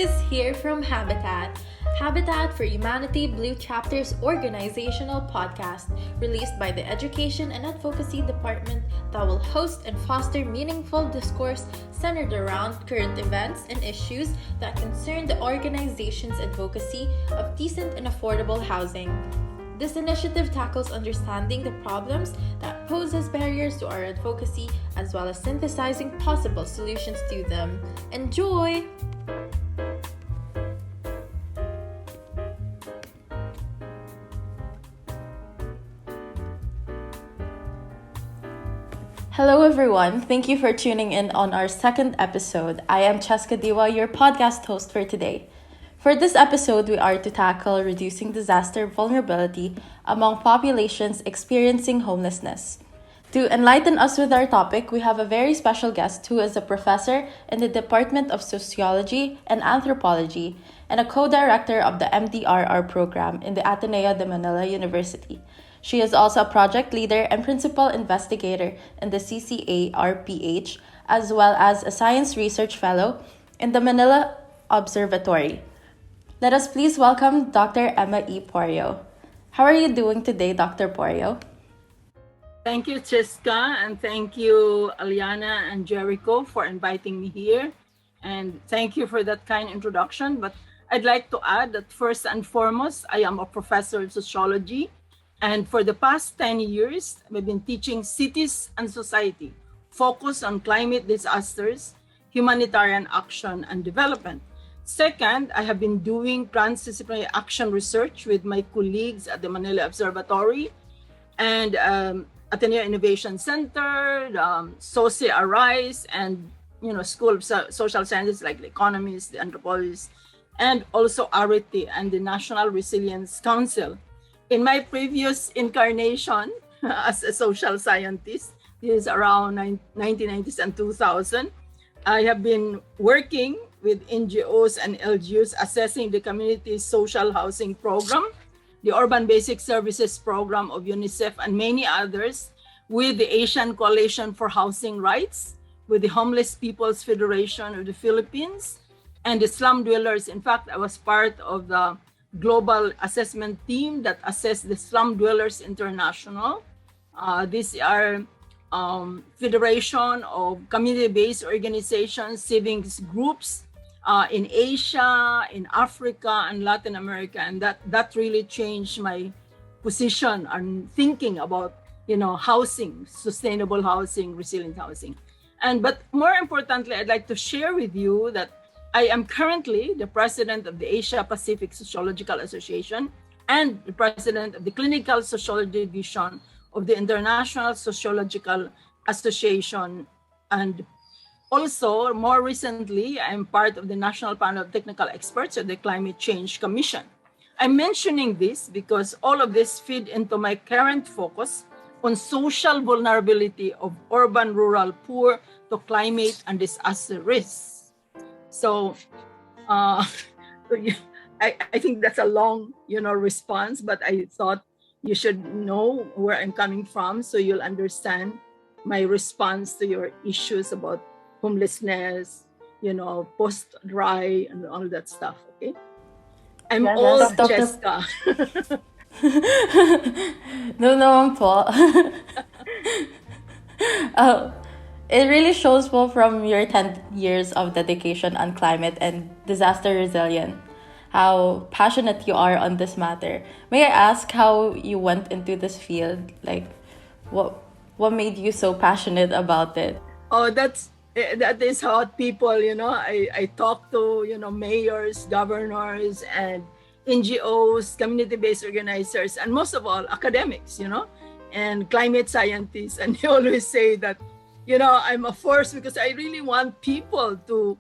is here from Habitat. Habitat for Humanity Blue Chapter's organizational podcast, released by the Education and Advocacy Department, that will host and foster meaningful discourse centered around current events and issues that concern the organization's advocacy of decent and affordable housing. This initiative tackles understanding the problems that pose as barriers to our advocacy, as well as synthesizing possible solutions to them. Enjoy! Hello everyone, thank you for tuning in on our second episode. I am Cheska Diwa, your podcast host for today. For this episode, we are to tackle reducing disaster vulnerability among populations experiencing homelessness. To enlighten us with our topic, we have a very special guest who is a professor in the Department of Sociology and Anthropology and a co-director of the DRRM program in the Ateneo de Manila University. She is also a project leader and principal investigator in the CCARPH, as well as a science research fellow in the Manila Observatory. Let us please welcome Dr. Emma E. Porio. How are you doing today, Dr. Porio? Thank you, Cheska, and thank you, Aliana and Jericho, for inviting me here. And thank you for that kind introduction. But I'd like to add that first and foremost, I am a professor of sociology. And for the past 10 years, I've been teaching cities and society, focus on climate disasters, humanitarian action, and development. Second, I have been doing transdisciplinary action research with my colleagues at the Manila Observatory and Ateneo Innovation Center, SOCE Arise, and School of Social Sciences like the economists, the anthropologists, and also ARITI and the National Resilience Council. In my previous incarnation as a social scientist, this is around 1990s and 2000, I have been working with NGOs and LGUs assessing the community's social housing program, the Urban Basic Services program of UNICEF, and many others, with the Asian Coalition for Housing Rights, with the Homeless People's Federation of the Philippines, and the slum dwellers. In fact, I was part of the global assessment team that assessed the Slum Dwellers International. These are federation of community-based organizations, civics groups in Asia, in Africa, and Latin America, and that really changed my position on thinking about housing, sustainable housing, resilient housing. But more importantly, I'd like to share with you that I am currently the president of the Asia Pacific Sociological Association and the president of the Clinical Sociology Division of the International Sociological Association. And also, more recently, I'm part of the National Panel of Technical Experts of the Climate Change Commission. I'm mentioning this because all of this feed into my current focus on social vulnerability of urban, rural, poor to climate and disaster risks. So I think that's a long, response, but I thought you should know where I'm coming from so you'll understand my response to your issues about homelessness, post-dry and all that stuff, okay? I'm old, Jessica. No, po. It really shows well from your 10 years of dedication on climate and disaster resilience how passionate you are on this matter. May I ask how you went into this field? Like, what made you so passionate about it? Oh, that is how people, I talk to, mayors, governors, and NGOs, community-based organizers, and most of all, academics, and climate scientists. And they always say that, I'm a force because I really want people to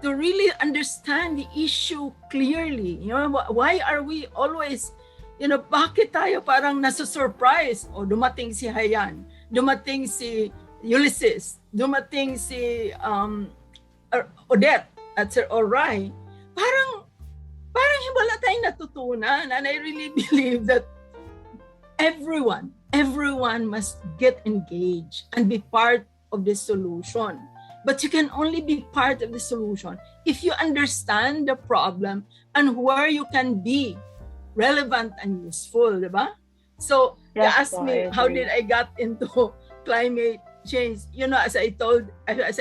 really understand the issue clearly. Why are we always, bakit tayo parang nasa-surprise? O dumating si Hayan, dumating si Ulysses, dumating si Odette at Sir Oray. Parang wala tayong natutunan. And I really believe that everyone must get engaged and be part of the solution. but you can only be part of the solution if you understand the problem and where you can be relevant and useful, diba? So you Yes asked po, me I how agree. did I got into climate change. As I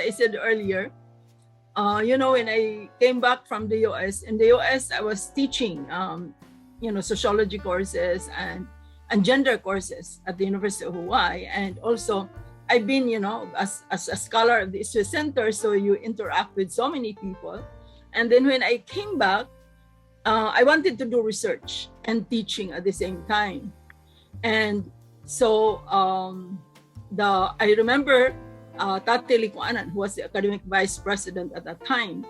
said earlier, when I came back from the US, in the US, I was teaching, sociology courses and gender courses at the University of Hawaii. And also, I've been, as a scholar of the Swiss Center, so you interact with so many people. And then when I came back, I wanted to do research and teaching at the same time. And so I remember Tate Likuanan, who was the academic vice president at that time,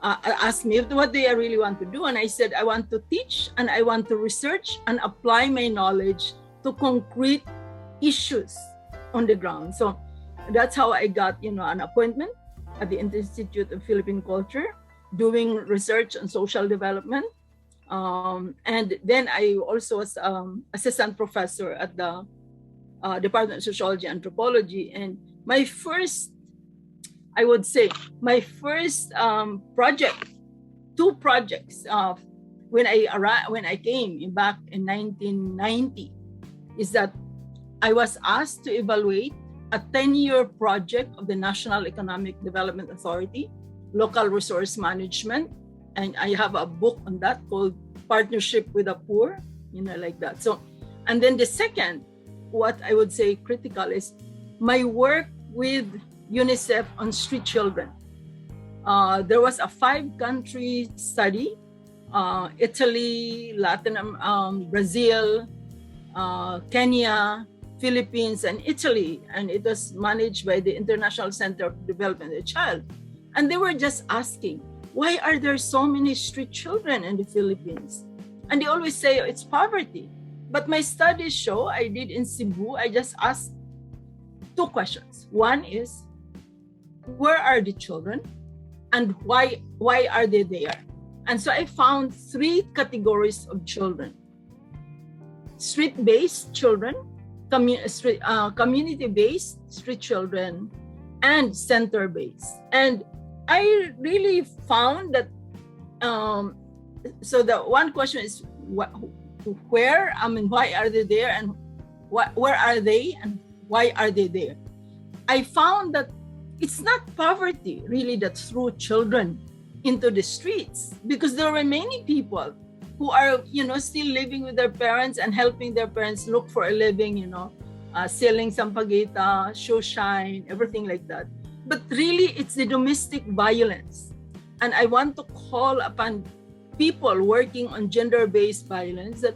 asked me, what do I really want to do? And I said, I want to teach and I want to research and apply my knowledge to concrete issues on the ground. So that's how I got, an appointment at the Institute of Philippine Culture, doing research on social development. And then I also was assistant professor at the Department of Sociology and Anthropology. And my first project, two projects when I came back in 1990, is that I was asked to evaluate a 10-year project of the National Economic Development Authority, local resource management. And I have a book on that called Partnership with the Poor, like that. So, and then the second, what I would say critical, is my work with UNICEF on street children. There was a 5-country study, Italy, Brazil, Kenya, Philippines, and Italy, and it was managed by the International Center for Development of the Child. And they were just asking, why are there so many street children in the Philippines? And they always say it's poverty. But my studies show, I did in Cebu, I just asked 2 questions. One is, where are the children? And why are they there? And so I found 3 categories of children. Street-based children, community-based street children, and center-based. And I really found that, so the one question is, why are they there, and where are they, and why are they there? I found that it's not poverty really that threw children into the streets, because there were many people who are, still living with their parents and helping their parents look for a living, selling sampaguita, shoe shine, everything like that. But really, it's the domestic violence. And I want to call upon people working on gender-based violence, that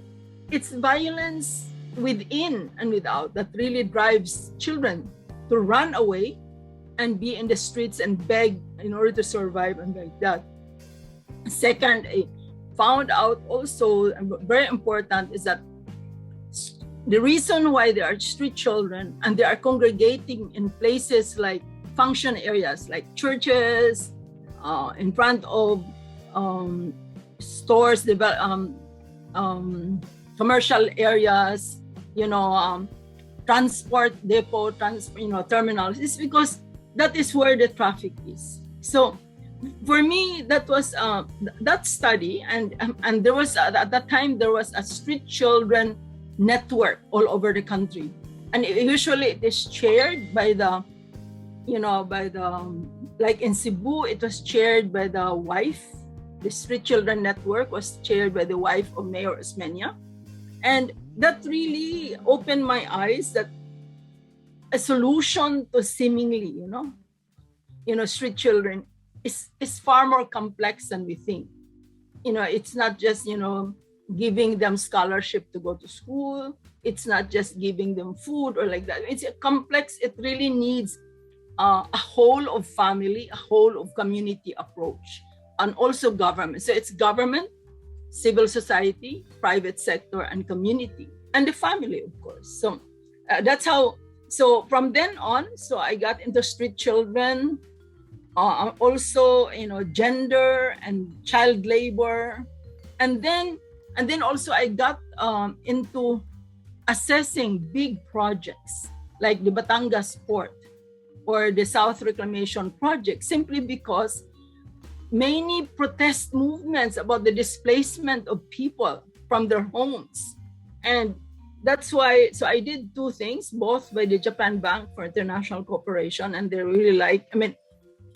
it's violence within and without that really drives children to run away and be in the streets and beg in order to survive, and like that. Second, I found out also, very important, is that the reason why there are street children and they are congregating in places like function areas, like churches, in front of stores, commercial areas, transport depot, terminals, is because that is where the traffic is. So for me, that was that study, and there was at that time there was a street children network all over the country, and usually it is chaired by the, like in Cebu, it was chaired by the wife. The Street Children Network was chaired by the wife of Mayor Osmeña, and that really opened my eyes that a solution to seemingly, street children is far more complex than we think. It's not just, giving them scholarship to go to school. It's not just giving them food or like that. It's a complex, it really needs a whole of family, a whole of community approach, and also government. So it's government, civil society, private sector, and community, and the family, of course. So that's how. So from then on, so I got into street children, also, gender and child labor, and then also I got into assessing big projects like the Batangas port or the South Reclamation Project, simply because many protest movements about the displacement of people from their homes. And that's why, so I did two things, both by the Japan Bank for International Cooperation, and they really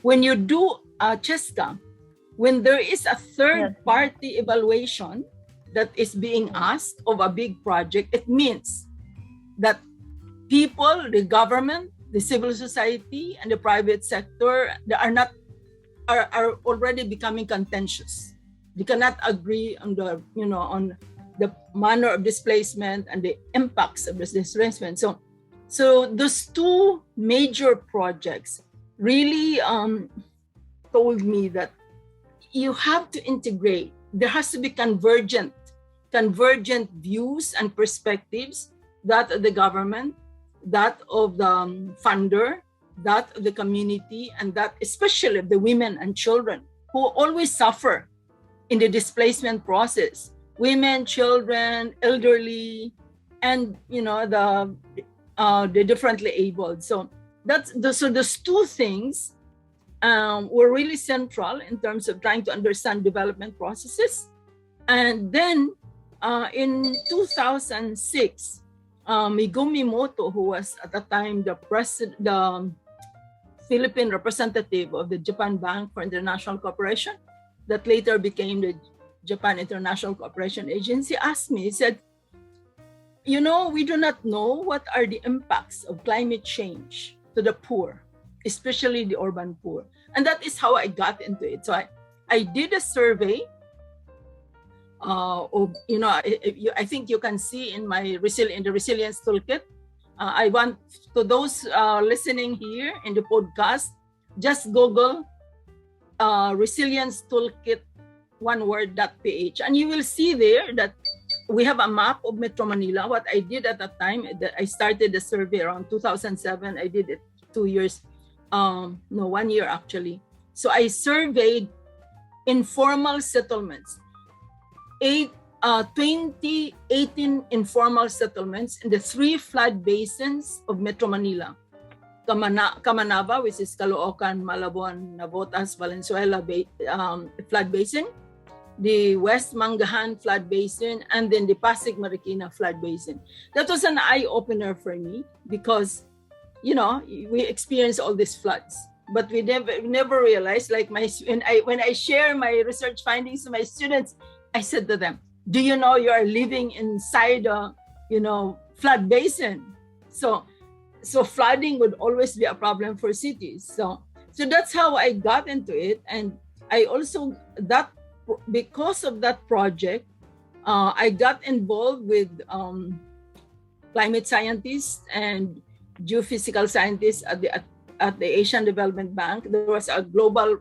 when you do Cheska, when there is a third-party evaluation that is being asked of a big project, it means that people, the government, the civil society, and the private sector, they are already becoming contentious. They cannot agree on the on the manner of displacement and the impacts of this displacement. So those two major projects really told me that you have to integrate. There has to be convergent views and perspectives, that of the government, that of the funder, that of the community, and that especially of the women and children who always suffer in the displacement process. Women, children, elderly, and the differently abled. So those two things were really central in terms of trying to understand development processes. And then in 2006, Megumi Moto, who was at the time the Philippine representative of the Japan Bank for International Cooperation, that later became the Japan International Cooperation Agency, asked me, he said, we do not know what are the impacts of climate change to the poor, especially the urban poor. And that is how I got into it. So I did a survey I think you can see in the Resilience Toolkit. I want to those listening here in the podcast, just Google Resilience Toolkit, oneword.ph, and you will see there that we have a map of Metro Manila. What I did at that time, I started the survey around 2007. I did it 2 years, 1 year actually. So I surveyed informal settlements, 18 informal settlements in the 3 flood basins of Metro Manila. Kamanava, which is Caloocan, Malabon, Navotas, Valenzuela flood basin, the West Mangahan flood basin, and then the Pasig Marikina flood basin. That was an eye-opener for me because, we experienced all these floods, but we never realized, like when I share my research findings to my students, I said to them, do you know you are living inside a, flood basin? So flooding would always be a problem for cities. So that's how I got into it. And I also, because of that project, I got involved with climate scientists and geophysical scientists at the Asian Development Bank. There was a global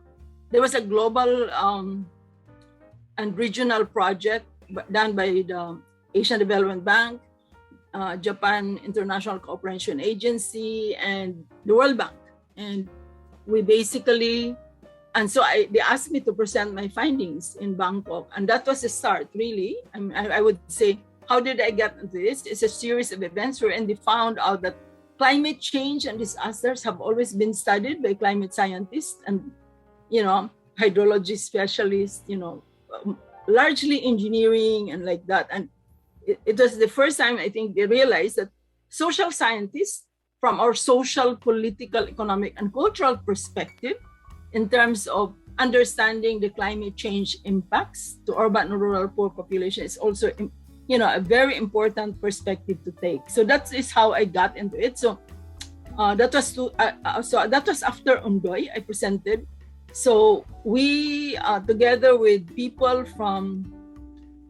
and regional project done by the Asian Development Bank, Japan International Cooperation Agency, and the World Bank. And we basically, they asked me to present my findings in Bangkok. And that was the start, really. I would say, how did I get into this? It's a series of events wherein they found out that climate change and disasters have always been studied by climate scientists and, hydrology specialists, largely engineering and like that. And it was the first time I think they realized that social scientists, from our social, political, economic, and cultural perspective, in terms of understanding the climate change impacts to urban and rural poor population, is also, a very important perspective to take. So that is how I got into it. So that was after Undoy I presented. So we, together with people from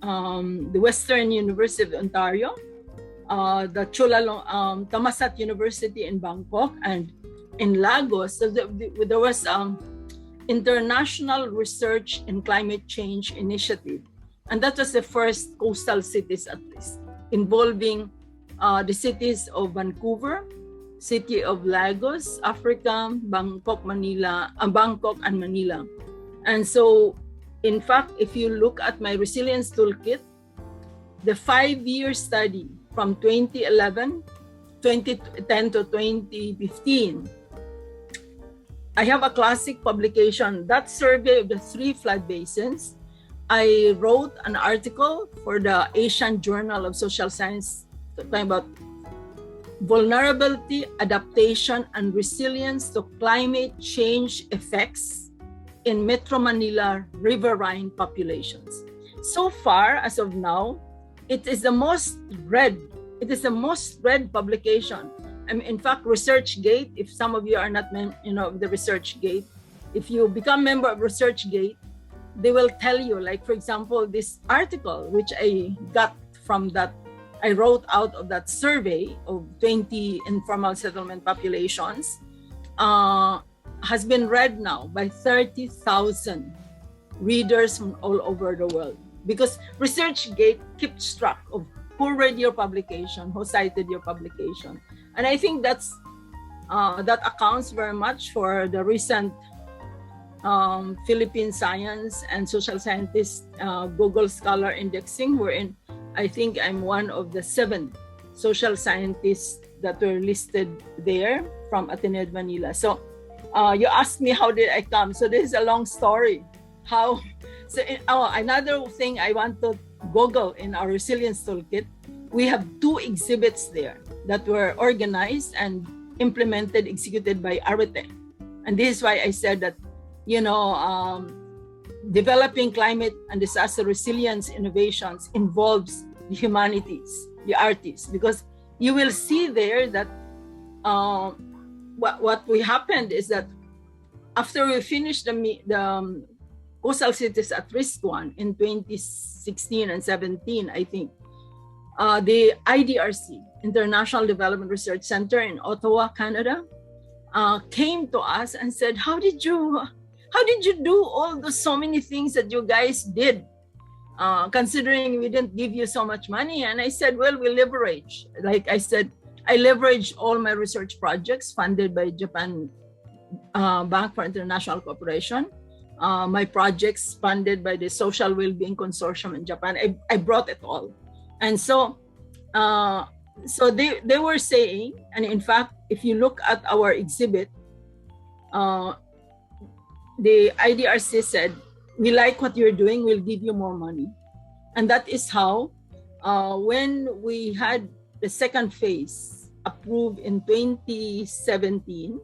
the Western University of Ontario, the Thammasat University in Bangkok, and in Lagos, so there was International Research in Climate Change Initiative. And that was the first coastal cities, at least, involving the cities of Vancouver, city of Lagos, Africa, Bangkok, and Manila. And so, in fact, if you look at my Resilience Toolkit, the 5-year study from 2010 to 2015 I have a classic publication, that survey of the 3 flood basins. I wrote an article for the Asian Journal of Social Science talking about vulnerability, adaptation, and resilience to climate change effects in Metro Manila riverine populations. So far, as of now, it is the most read. It is the most read publication. In fact, ResearchGate, if some of you are not, the ResearchGate, if you become member of ResearchGate, they will tell you, like, for example, this article, which I got from that, I wrote out of that survey of 20 informal settlement populations, has been read now by 30,000 readers from all over the world. Because ResearchGate keeps track of who read your publication, who cited your publication. And I think that accounts very much for the recent Philippine Science and Social Scientist Google Scholar indexing, wherein I think I'm one of the 7 social scientists that were listed there from Ateneo de Manila. So you asked me how did I come. So this is a long story. Another thing I want to Google in our resilience toolkit, we have 2 exhibits there that were organized and implemented, executed by Arete. And this is why I said that, developing climate and disaster resilience innovations involves the humanities, the artists, because you will see there that what we happened is that after we finished the coastal cities at risk one in 2016 and 17, I think, the IDRC, International Development Research Center in Ottawa, Canada, came to us and said, how did you do all the so many things that you guys did, considering we didn't give you so much money? And I said, well, we leverage. Like I said, I leverage all my research projects funded by Japan Bank for International Cooperation. My projects funded by the Social Wellbeing Consortium in Japan. I brought it all. And so they were saying, and in fact, if you look at our exhibit, the IDRC said, we like what you're doing, we'll give you more money. And that is how, when we had the second phase approved in 2017,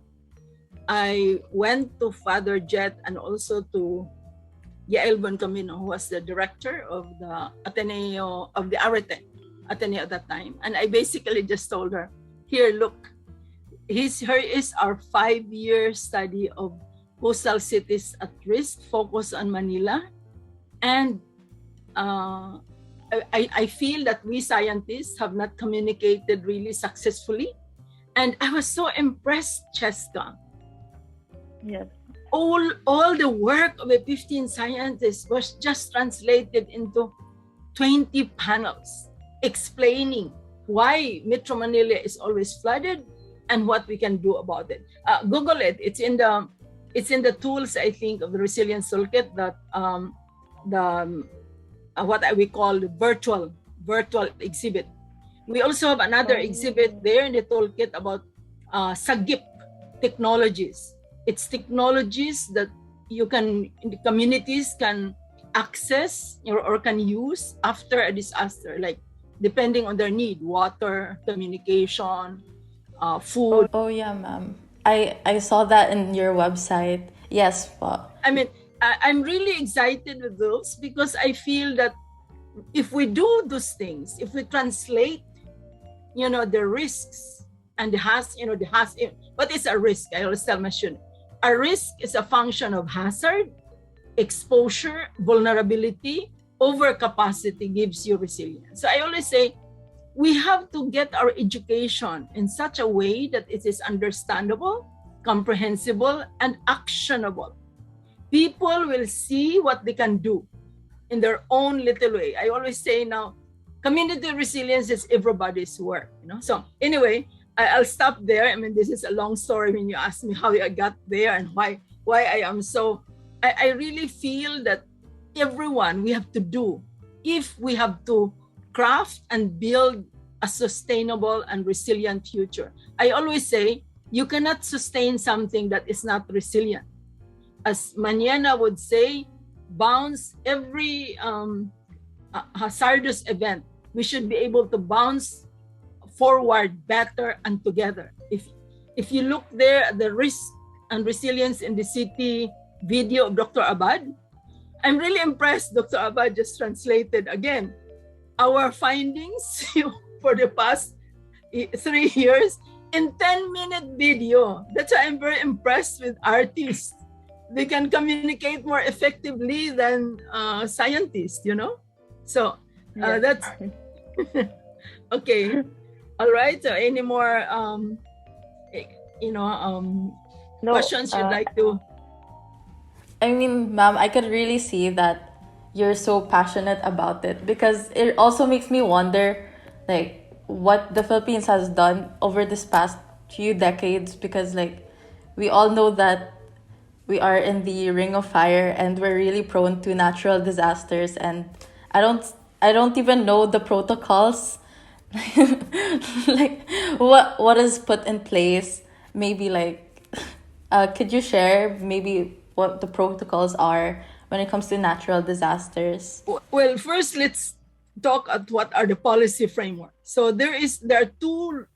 I went to Father Jet and also to Yael Boncamino, who was the director of the Ateneo, of the Arete Ateneo at that time. And I basically just told her, here, look, here is our 5-year study of coastal cities at risk, focus on Manila. And I feel that we scientists have not communicated really successfully. And I was so impressed, Cheska. Yes. All the work of the 15 scientists was just translated into 20 panels explaining why Metro Manila is always flooded and what we can do about it. Google it. It's in the tools, I think, of the Resilience Toolkit, that what we call the virtual exhibit. We also have another exhibit there in the toolkit about Sagip technologies. It's technologies that the communities can access or can use after a disaster, like depending on their need, water, communication, food. Oh yeah, ma'am. I saw that in your website. Yes. Well, I mean, I'm really excited with those because I feel that if we do those things, if we translate, the risks and what is a risk? I always tell my students, a risk is a function of hazard, exposure, vulnerability, overcapacity gives you resilience. So I always say, we have to get our education in such a way that it is understandable, comprehensible, and actionable. People will see what they can do in their own little way. I always say now, community resilience is everybody's work. So anyway, I'll stop there. I mean, this is a long story when you ask me how I got there and why I am so. I really feel that everyone we have to do, if we have to craft and build a sustainable and resilient future. I always say you cannot sustain something that is not resilient. As Maniana would say, bounce every hazardous event. We should be able to bounce forward better and together. If you look there at the risk and resilience in the city video of Dr. Abad, I'm really impressed. Dr. Abad just translated again our findings for the past 3 years in 10-minute video. That's why I'm very impressed with artists. They can communicate more effectively than scientists, So that's okay. All right. So any more, No, questions you'd like to? I mean, ma'am, I could really see that you're so passionate about it, because it also makes me wonder, like, what the Philippines has done over this past few decades, because, like, we all know that we are in the ring of fire and we're really prone to natural disasters, and I don't I don't even know the protocols like what is put in place. Maybe like could you share maybe what the protocols are when it comes to natural disasters? Well, first let's talk at what are the policy framework. So there are two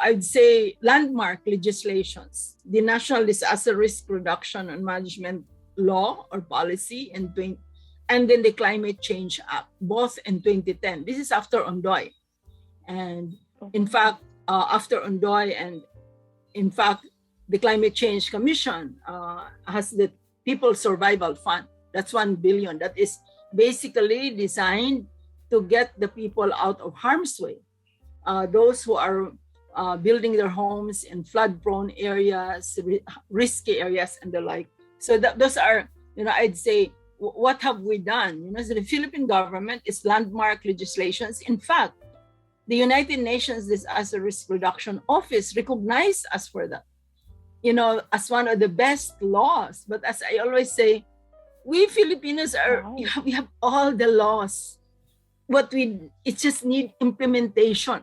I'd say landmark legislations: the National Disaster Risk Reduction and Management Law or Policy and then the Climate Change Act, both in 2010. This is after Ondoy, and in fact after Ondoy, and in fact the Climate Change Commission has the People Survival Fund. That's 1 billion. That is basically designed to get the people out of harm's way. Those who are building their homes in flood-prone areas, risky areas, and the like. So those are, I'd say, what have we done? So the Philippine government is landmark legislations. In fact, the United Nations Disaster Risk Reduction Office recognized us for that, as one of the best laws. But as I always say, we Filipinos we have all the laws. It just need implementation,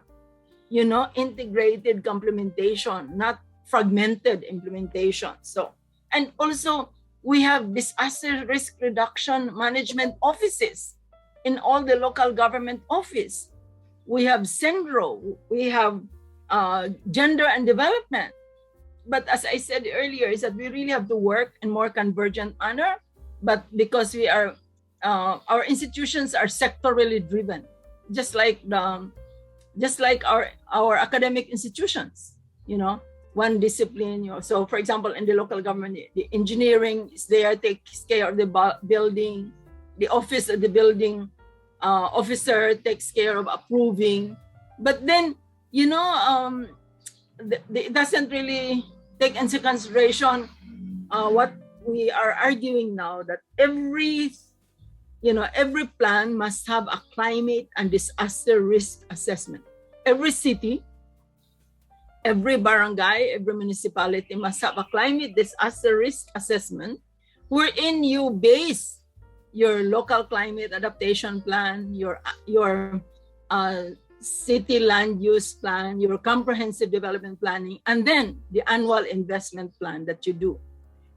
integrated implementation, not fragmented implementation. So, and also we have disaster risk reduction management offices in all the local government office. We have SENGRO, we have gender and development. But as I said earlier, is that we really have to work in more convergent manner. But because we are, our institutions are sectorally driven, just like our academic institutions, one discipline. So, for example, in the local government, the engineering is there, takes care of the building. The office of the building officer takes care of approving. But then, it doesn't really take into consideration what we are arguing now, that every plan must have a climate and disaster risk assessment. Every city, every barangay, every municipality must have a climate disaster risk assessment wherein you base your local climate adaptation plan, your city land use plan, your comprehensive development planning, and then the annual investment plan that you do.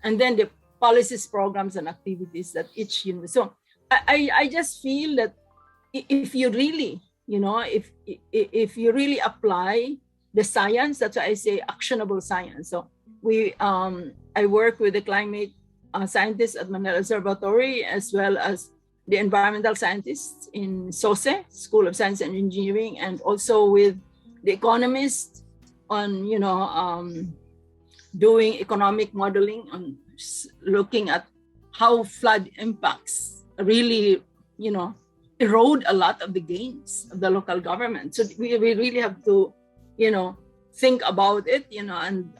And then the policies, programs, and activities that each unit. So I just feel that if you really, if you really apply the science, that's why I say actionable science. So I work with the climate scientists at Manila Observatory, as well as the environmental scientists in SOSE, School of Science and Engineering, and also with the economists on, doing economic modeling, on looking at how flood impacts really, erode a lot of the gains of the local government. So we really have to, think about it, and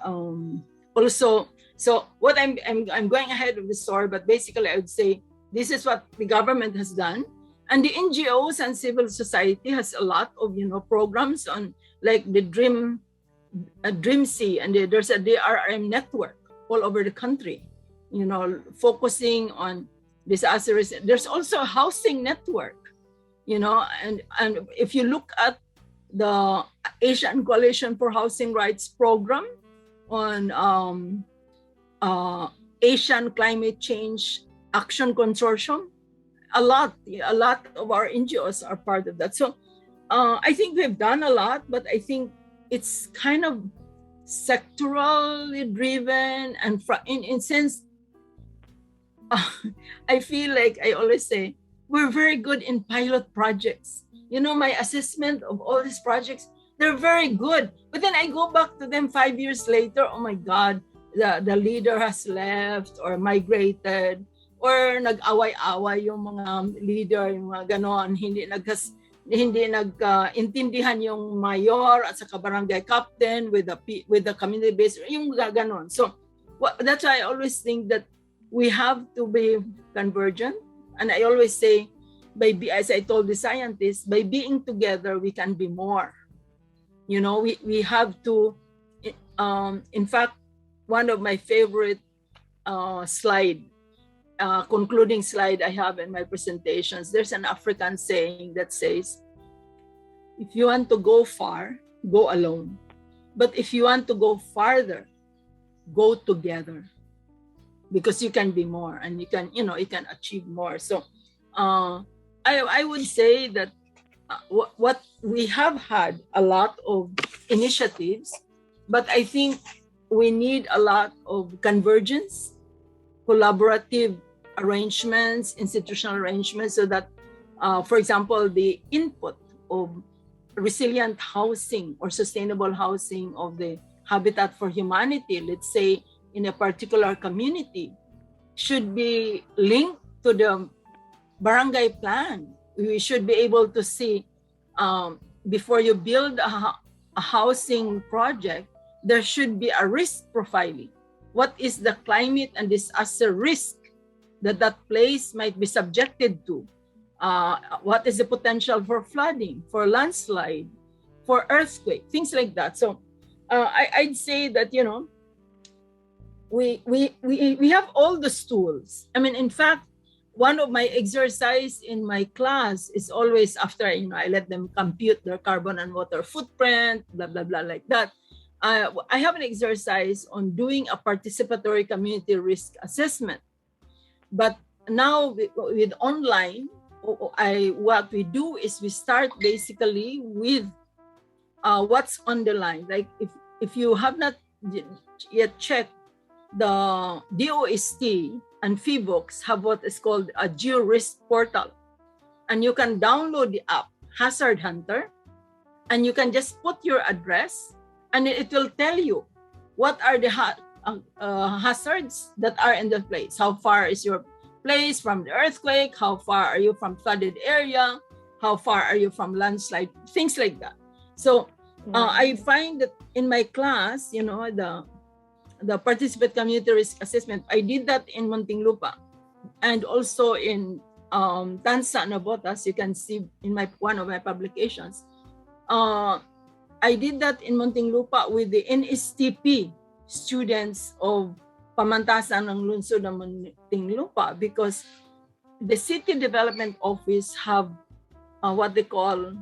also, so what I'm going ahead of the story, but basically I would say this is what the government has done. And the NGOs and civil society has a lot of, programs on, like the Dream Sea, and there's a DRRM network all over the country, focusing on disaster risk. There's also a housing network, and if you look at the Asian Coalition for Housing Rights program on Asian Climate Change Action Consortium. A lot of our NGOs are part of that. So I think we've done a lot, but I think it's kind of sectorally driven, and in sense, I feel like I always say we're very good in pilot projects. You know, my assessment of all these projects, they're very good. But then I go back to them 5 years later. Oh my God, the leader has left or migrated, or nag-away-away yung mga leader, yung mga ganon, hindi nag-intindihan yung mayor at saka barangay captain with the community base, yung ganon. So that's why I always think that we have to be convergent. And I always say, as I told the scientists, by being together, we can be more. You know, we have to, in fact, one of my favorite concluding slide I have in my presentations, there's an African saying that says, if you want to go far, go alone. But if you want to go farther, go together. Because you can be more, and you can achieve more. So I would say that what we have had a lot of initiatives, but I think we need a lot of convergence, collaborative arrangements, institutional arrangements, so that, for example, the input of resilient housing or sustainable housing of the Habitat for Humanity, let's say, in a particular community, should be linked to the barangay plan. We should be able to see, before you build a housing project, there should be a risk profiling. What is the climate and disaster risk that place might be subjected to? What is the potential for flooding, for landslide, for earthquake, things like that. So I'd say that, you know, we have all the tools. I mean, in fact, one of my exercise in my class is always after, you know, I let them compute their carbon and water footprint, blah, blah, blah, like that. I have an exercise on doing a participatory community risk assessment. But now with online, what we do is we start basically with what's on the line. Like if you have not yet checked, the DOST and FIVOX have what is called a geo-risk portal. And you can download the app, Hazard Hunter, and you can just put your address, and it will tell you what are the hazards that are in the place. How far is your place from the earthquake? How far are you from flooded area? How far are you from landslide? Things like that. So I find that in my class, you know, the participant community risk assessment, I did that in Muntinlupa and also in Tansa, Nabotas. You can see in one of my publications. I did that in Muntinlupa with the NSTP students of Pamantasan ng Lungsod ng Muntinlupa, because the City Development Office have what they call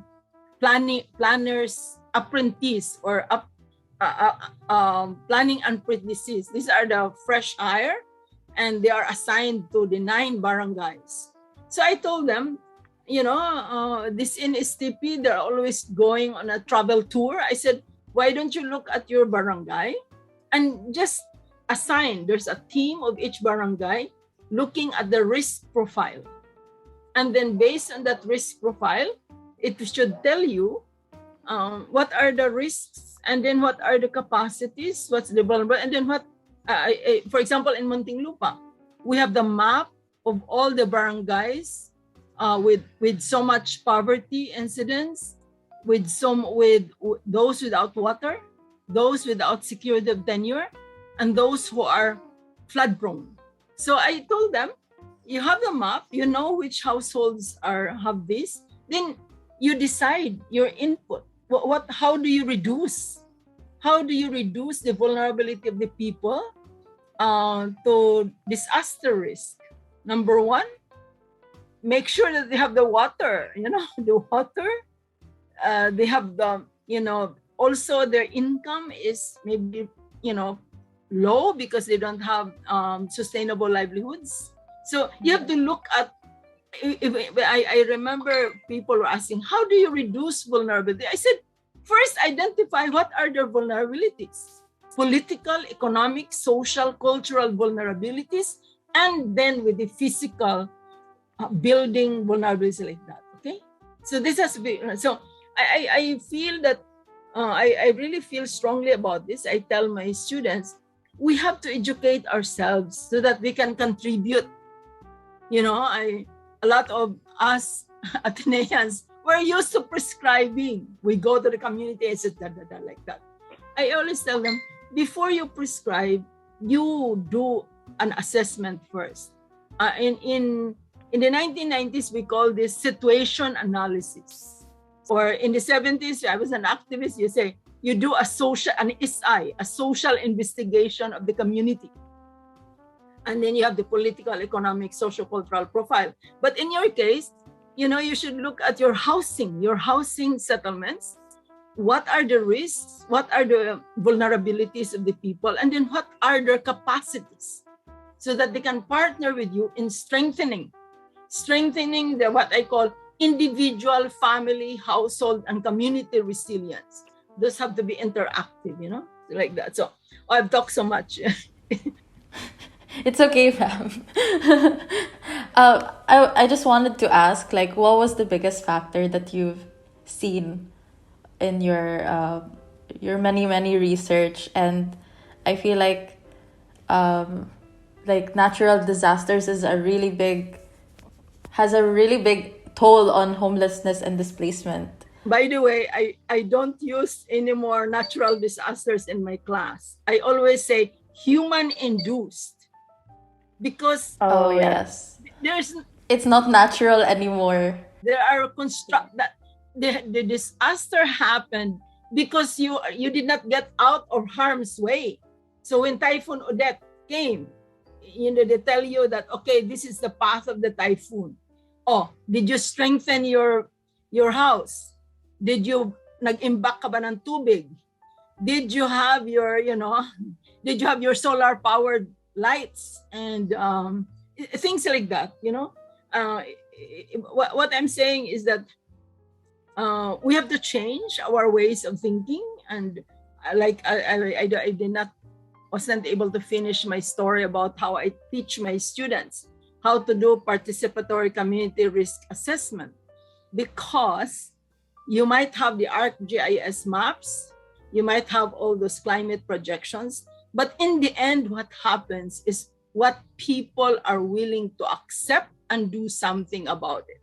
planners apprentice or planning apprentices. These are the fresh hire, and they are assigned to the 9 barangays. So I told them, you know, this NSTP, they're always going on a travel tour. I said, why don't you look at your barangay and just assign, there's a team of each barangay looking at the risk profile. And then based on that risk profile, it should tell you what are the risks, and then what are the capacities, what's the vulnerable, and then what, for example, in Muntinlupa, we have the map of all the barangays with so much poverty incidents, with those without water, those without security of tenure, and those who are flood prone. So I told them, you have the map, you know which households have this, then you decide your input. How do you reduce? How do you reduce the vulnerability of the people to disaster risk? Number one, make sure that they have the water, you know, the water, they have the, also their income is maybe, low because they don't have sustainable livelihoods. So you have to look at, I remember people were asking, how do you reduce vulnerability? I said, first identify what are their vulnerabilities, political, economic, social, cultural vulnerabilities, and then with the physical building vulnerabilities like that. Okay, so this has to be. So I feel that I really feel strongly about this. I tell my students, we have to educate ourselves so that we can contribute. A lot of us Ateneans, we're used to prescribing. We go to the community and say like that. I always tell them, before you prescribe, you do an assessment first. In the 1990s, we call this situation analysis. Or in the 70s, I was an activist, you say, you do an SI, a social investigation of the community. And then you have the political, economic, socio-cultural profile. But in your case, you should look at your housing settlements. What are the risks? What are the vulnerabilities of the people? And then what are their capacities? So that they can partner with you in strengthening the what I call individual, family, household, and community resilience. Those have to be interactive, like that. So I've talked so much. It's okay, fam. I just wanted to ask, like, what was the biggest factor that you've seen in your many research? And I feel like natural disasters has a really big toll on homelessness and displacement. By the way, I don't use any more natural disasters in my class. I always say human induced. Because yes, it's not natural anymore. There are that the disaster happened because you did not get out of harm's way. So when Typhoon Odette came, they tell you that, okay, this is the path of the typhoon. Oh, did you strengthen your house? Did you nag-imbak ka ba ng tubig? Did you have your solar powered lights and things like that? What I'm saying is that we have to change our ways of thinking. And wasn't able to finish my story about how I teach my students how to do participatory community risk assessment, because you might have the ArcGIS maps, you might have all those climate projections, but in the end, what happens is what people are willing to accept and do something about it.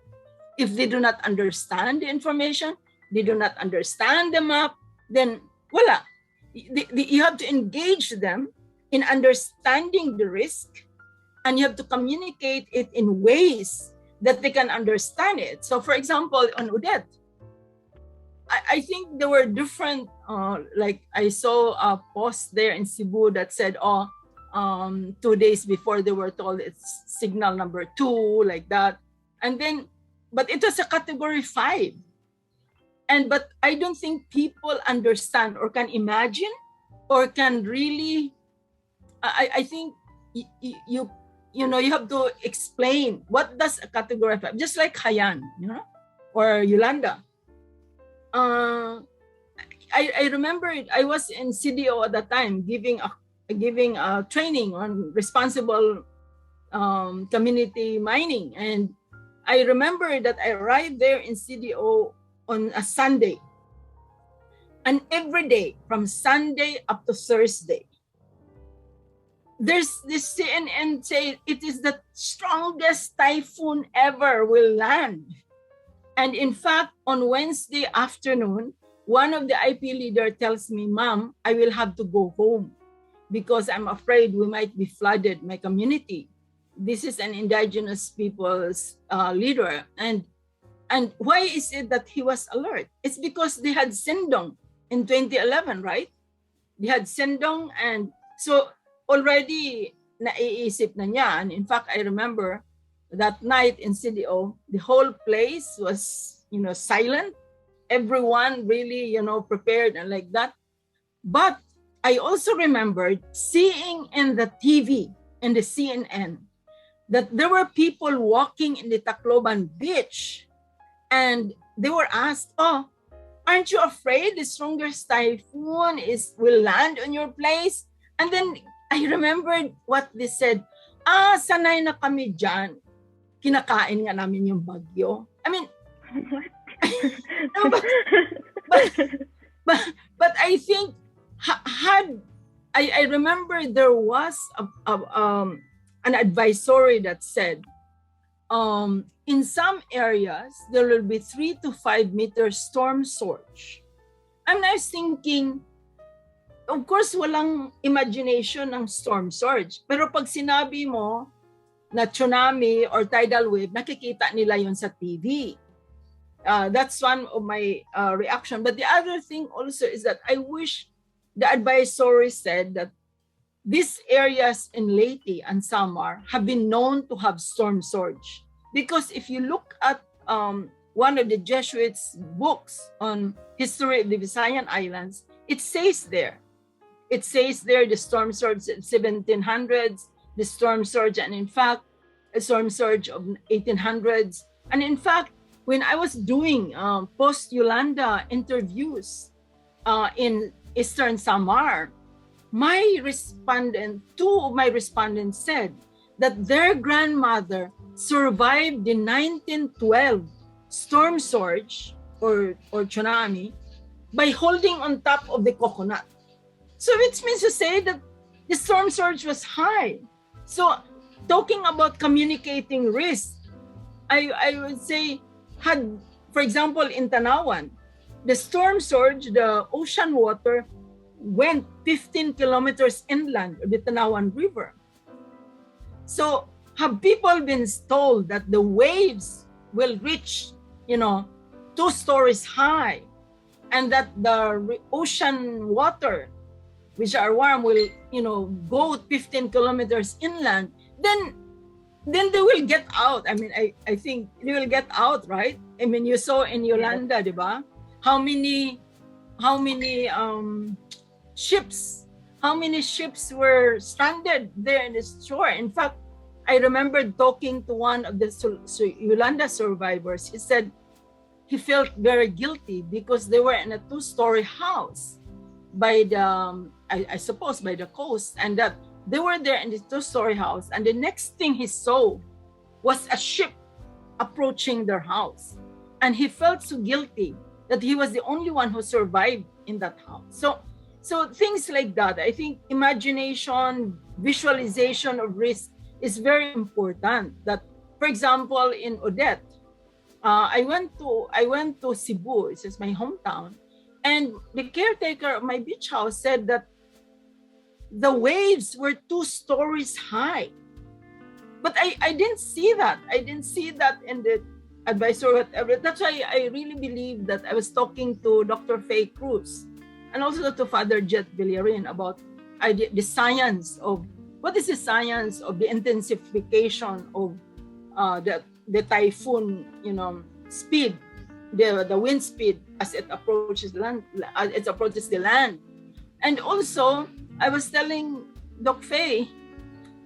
If they do not understand the information, they do not understand the map, then voila. You have to engage them in understanding the risk, and you have to communicate it in ways that they can understand it. So for example, on Odette, I think there were different, like I saw a post there in Cebu that said, 2 days before they were told it's signal number 2, like that. And then, but it was a category 5. But I don't think people understand or can imagine or can really, I think you have to explain what does a category 5, just like Hayan, or Yolanda. I remember I was in CDO at the time giving a training on responsible community mining, and I remember that I arrived there in CDO on a Sunday, and every day from Sunday up to Thursday, there's this CNN say it is the strongest typhoon ever will land. And in fact, on Wednesday afternoon, one of the IP leader tells me, "Ma'am, I will have to go home because I'm afraid we might be flooded, my community." This is an indigenous people's leader. And why is it that he was alert? It's because they had Sindong in 2011, right? They had Sindong, and so already naiisip na niya. And in fact, I remember that night in CDO, the whole place was, silent. everyone really, prepared and like that. But I also remembered seeing in the TV, in the CNN, that there were people walking in the Tacloban beach, and they were asked, "Oh, aren't you afraid the strongest typhoon will land on your place?" And then I remembered what they said. Sanay na kami dyan. Kinakain nga namin yung bagyo. I mean, no, but I think I remember there was an advisory that said, in some areas there will be 3 to 5 meter storm surge. And I was thinking, of course, walang imagination ng storm surge. Pero pag sinabi mo na tsunami or tidal wave, nakikita nila yon sa TV. That's one of my reaction. But the other thing also is that I wish the advisory said that these areas in Leyte and Samar have been known to have storm surge. Because if you look at one of the Jesuits' books on history of the Visayan Islands, it says there the storm surge in 1700s, the storm surge, and in fact, a storm surge of 1800s. And in fact, when I was doing post-Yolanda interviews in Eastern Samar, two of my respondents said that their grandmother survived the 1912 storm surge or tsunami by holding on top of the coconut. So which means to say that the storm surge was high. So talking about communicating risk, I would say, for example, in Tanawan, the storm surge, the ocean water went 15 kilometers inland of the Tanawan River. So have people been told that the waves will reach, 2 stories high, and that the ocean water, which are warm, will, go 15 kilometers inland, then they will get out. I mean, I think they will get out, right? I mean, you saw in Yolanda, diba? How many ships were stranded there in the shore? In fact, I remember talking to one of the Yolanda survivors. He said he felt very guilty because they were in a 2-story house by the, I suppose, by the coast, and that they were there in the 2-story house, and the next thing he saw was a ship approaching their house. And he felt so guilty that he was the only one who survived in that house. So things like that, I think imagination, visualization of risk is very important. That, for example, in Odette, I went to Cebu, it's just my hometown, and the caretaker of my beach house said that the waves were 2 stories high. But I didn't see that. I didn't see that in the advisory, whatever. That's why I really believe that I was talking to Dr. Faye Cruz and also to Father Jet Villarin about the science of, what is the science of the intensification of the typhoon, speed, the wind speed as it approaches the land. And also, I was telling Doc Faye,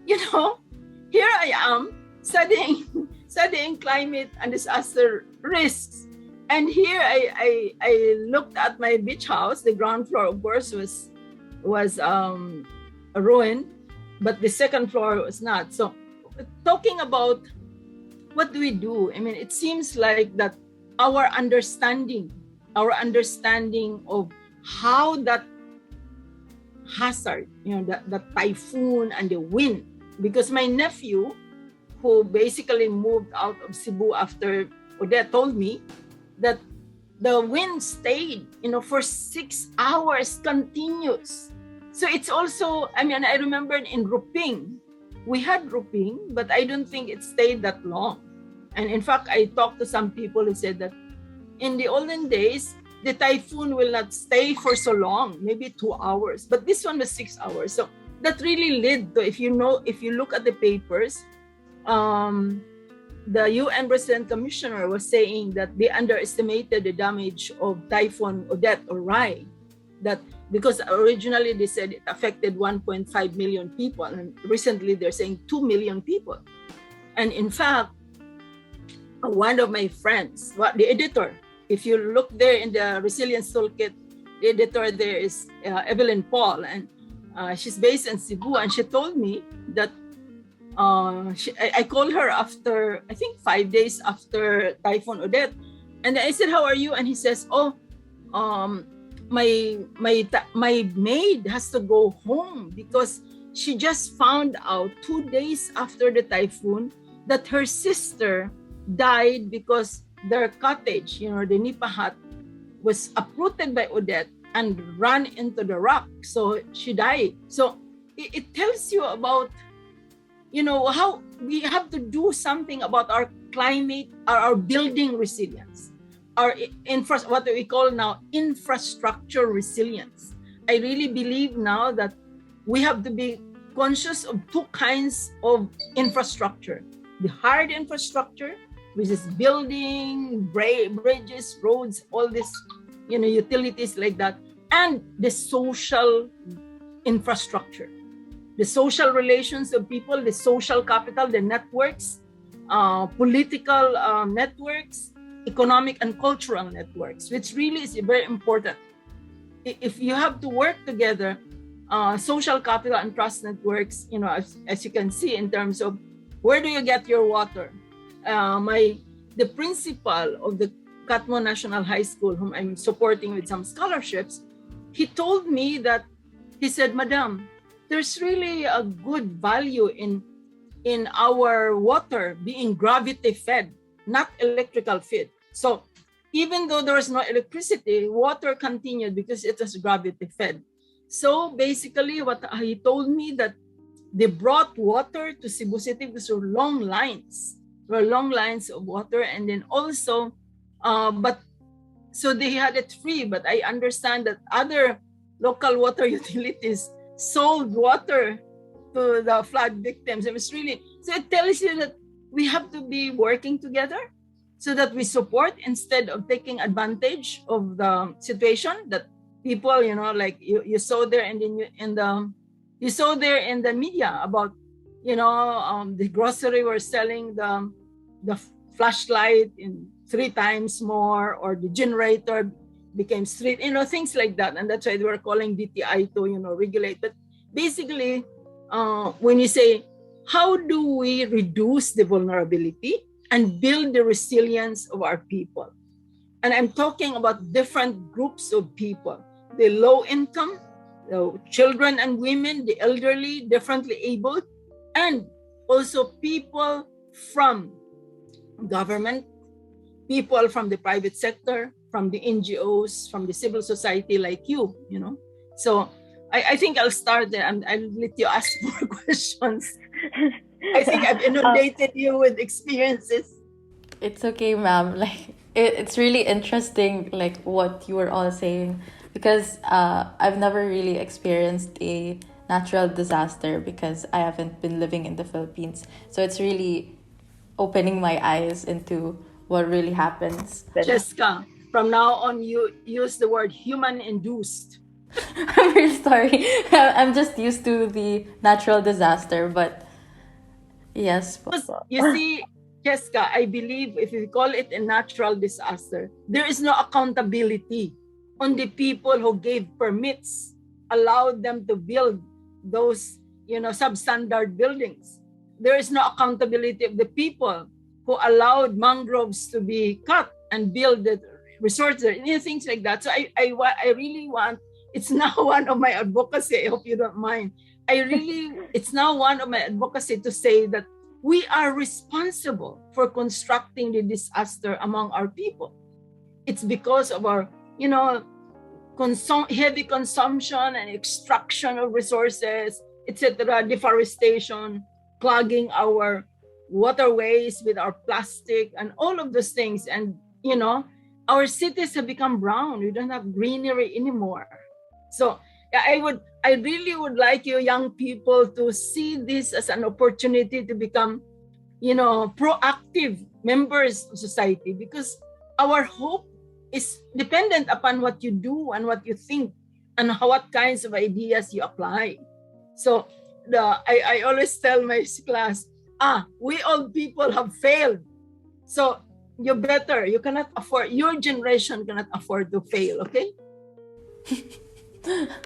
here I am studying climate and disaster risks. And here I looked at my beach house. The ground floor, of course, was a ruin, but the second floor was not. So talking about what do we do? I mean, it seems like that our understanding of how that hazard, the typhoon and the wind, because my nephew, who basically moved out of Cebu after Odette, told me that the wind stayed, for 6 hours continuous. So it's also, I mean, I remember in Ruping, we had Ruping, but I don't think it stayed that long. And in fact, I talked to some people who said that in the olden days, the typhoon will not stay for so long, maybe 2 hours, but this one was 6 hours. So that really led to, if you look at the papers, the UN Resident Commissioner was saying that they underestimated the damage of Typhoon Odette or Rai. That because originally they said it affected 1.5 million people, and recently they're saying 2 million people. And in fact, one of my friends, the editor, if you look there in the Resilience Toolkit, the editor there is Evelyn Paul, and she's based in Cebu, and she told me that I called her after, I think 5 days after Typhoon Odette, and I said, "How are you?" And he says, "Oh, my maid has to go home because she just found out 2 days after the typhoon that her sister died because their cottage, the nipa hut, was uprooted by Odette and ran into the rock. So she died." So it tells you about, how we have to do something about our climate, our building resilience, our what we call now infrastructure resilience. I really believe now that we have to be conscious of two kinds of infrastructure: the hard infrastructure, which is building, bridges, roads, all this, utilities like that, and the social infrastructure, the social relations of people, the social capital, the networks, political networks, economic and cultural networks, which really is very important. If you have to work together, social capital and trust networks, as you can see in terms of where do you get your water. The principal of the Catmo National High School, whom I'm supporting with some scholarships, he told me that, he said, "Madam, there's really a good value in our water being gravity fed, not electrical fed." So even though there was no electricity, water continued because it was gravity fed. So basically what he told me, that they brought water to Cebu City because there were long lines. There were long lines of water, and then also, so they had it free. But I understand that other local water utilities sold water to the flood victims. It was really, so it tells you that we have to be working together so that we support instead of taking advantage of the situation that people, like you saw there you saw there in the media about, the grocery were selling the flashlight in 3 times more, or the generator became street, things like that. And that's why they were calling DTI to, regulate. But basically, when you say, how do we reduce the vulnerability and build the resilience of our people? And I'm talking about different groups of people: the low income, the children and women, the elderly, differently abled, and also people from government, people from the private sector, from the NGOs, from the civil society like you, So I think I'll start there, and I'll let you ask more questions. I think I've inundated you with experiences. It's okay, ma'am. Like it's really interesting, like what you were all saying, because I've never really experienced a natural disaster because I haven't been living in the Philippines. So it's really opening my eyes into what really happens. Jessica, from now on, you use the word human-induced. I'm really sorry. I'm just used to the natural disaster, but yes. You see, Jessica, I believe if we call it a natural disaster, there is no accountability on the people who gave permits, allowed them to build those, substandard buildings. There is no accountability of the people who allowed mangroves to be cut and build the resorts there, things like that. So I really want, it's now one of my advocacy, I hope you don't mind. It's now one of my advocacy to say that we are responsible for constructing the disaster among our people. It's because of our, heavy consumption and extraction of resources, etc., deforestation, clogging our waterways with our plastic and all of those things. And, our cities have become brown. We don't have greenery anymore. So I really would like you young people to see this as an opportunity to become proactive members of society, because our hope is dependent upon what you do and what you think and what kinds of ideas you apply. So I always tell my class, we old people have failed. So you cannot afford, your generation cannot afford to fail, okay?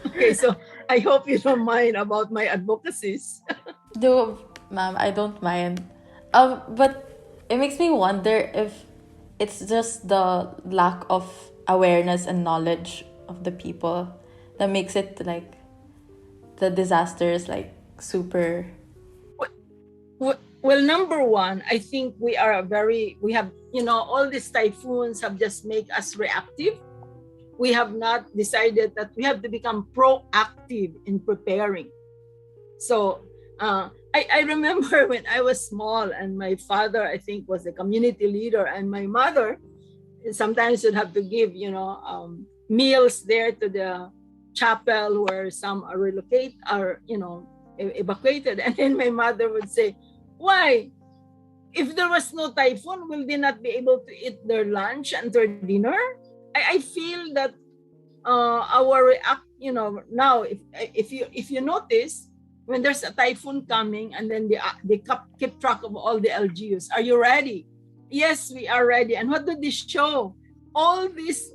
Okay, so I hope you don't mind about my advocacies. No, ma'am, I don't mind. But it makes me wonder if it's just the lack of awareness and knowledge of the people that makes it like the disasters like super. Well, number one, I think we have, all these typhoons have just made us reactive. We have not decided that we have to become proactive in preparing. So I remember when I was small and my father, I think, was a community leader, and my mother sometimes would have to give, meals there to the chapel where some are evacuated. And then my mother would say, why? If there was no typhoon, will they not be able to eat their lunch and their dinner? I feel that now if you notice, when there's a typhoon coming and then they keep track of all the LGUs. Are you ready? Yes, we are ready. And what do they show? All these,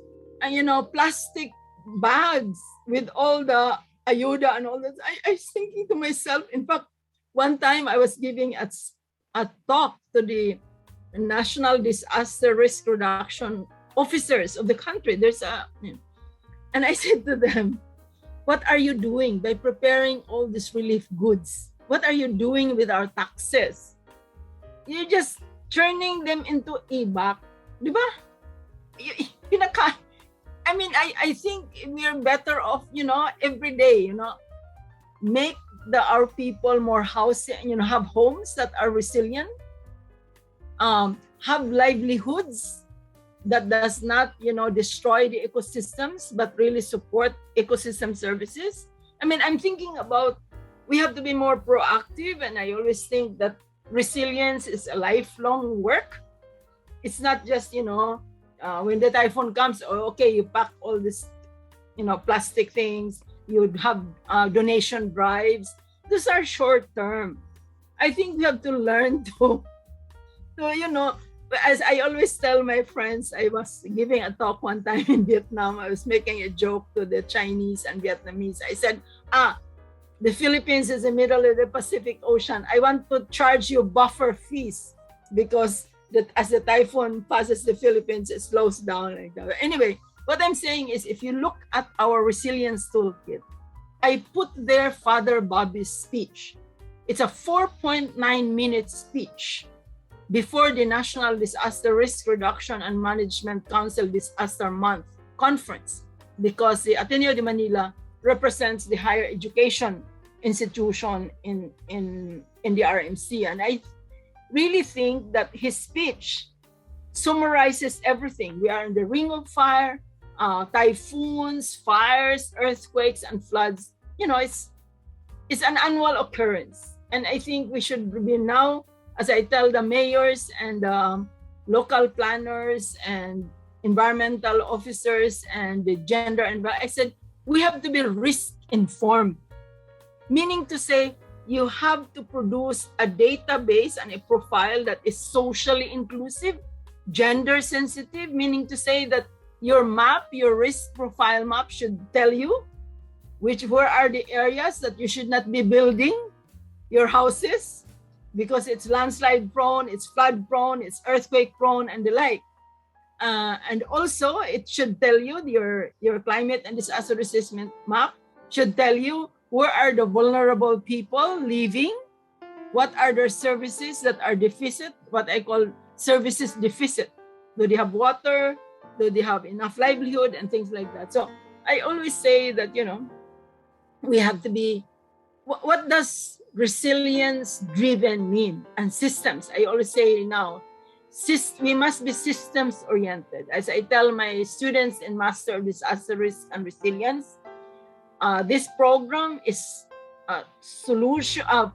plastic bags with all the ayuda and all that. I was thinking to myself, in fact, one time I was giving a talk to the National Disaster Risk Reduction officers of the country. And I said to them, what are you doing by preparing all these relief goods? What are you doing with our taxes? You're just turning them into e-back. Di ba? I think we're better off, every day, make our people more housing, have homes that are resilient, have livelihoods that does not, destroy the ecosystems, but really support ecosystem services. I'm thinking about, we have to be more proactive. And I always think that resilience is a lifelong work. It's not just, when the typhoon comes, you pack all this, plastic things, you'd have donation drives. Those are short term. I think we have to learn to as I always tell my friends, I was giving a talk one time in Vietnam. I was making a joke to the Chinese and Vietnamese. I said, the Philippines is the middle of the Pacific Ocean. I want to charge you buffer fees because as the typhoon passes the Philippines, it slows down like that. Anyway, what I'm saying is, if you look at our resilience toolkit, I put there Father Bobby's speech. It's a 4.9-minute speech before the National Disaster Risk Reduction and Management Council Disaster Month Conference, because the Ateneo de Manila represents the higher education institution in the RMC. And I really think that his speech summarizes everything. We are in the ring of fire, typhoons, fires, earthquakes, and floods. It's an annual occurrence. And I think we should be now, as I tell the mayors and local planners and environmental officers and the gender, and I said, we have to be risk informed, meaning to say, you have to produce a database and a profile that is socially inclusive, gender sensitive, meaning to say that your risk profile map should tell you where are the areas that you should not be building your houses, because it's landslide prone, it's flood prone, it's earthquake prone, and the like. And also, it should tell you, your climate and disaster resistance map should tell you where are the vulnerable people living, what are their services that are deficit, what I call services deficit. Do they have water? Do they have enough livelihood? And things like that. So I always say that, we have to be, what does resilience driven mean? And systems, I always say now, we must be systems oriented. As I tell my students in Master of Disaster Risk and Resilience, this program is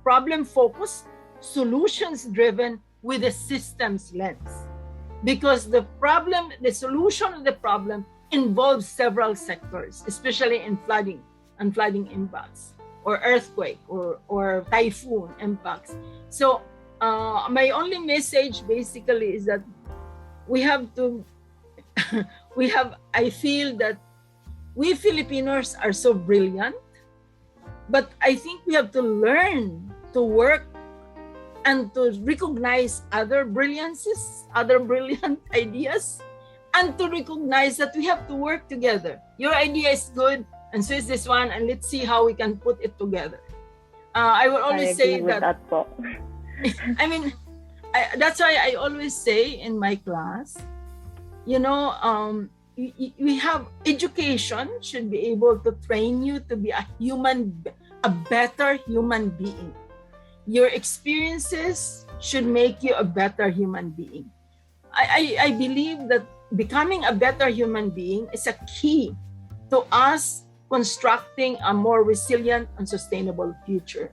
problem focused, solutions driven, with a systems lens, because the solution of the problem involves several sectors, especially in flooding and flooding impacts, or earthquake or typhoon impacts. So my only message basically is that we have to, I feel that we Filipinos are so brilliant, but I think we have to learn to work and to recognize other brilliances, other brilliant ideas, and to recognize that we have to work together. Your idea is good, and so is this one, and let's see how we can put it together. I will always say that I mean, that's why I always say in my class, we have education should be able to train you to be a better human being. Your experiences should make you a better human being. I believe that becoming a better human being is a key to us constructing a more resilient and sustainable future.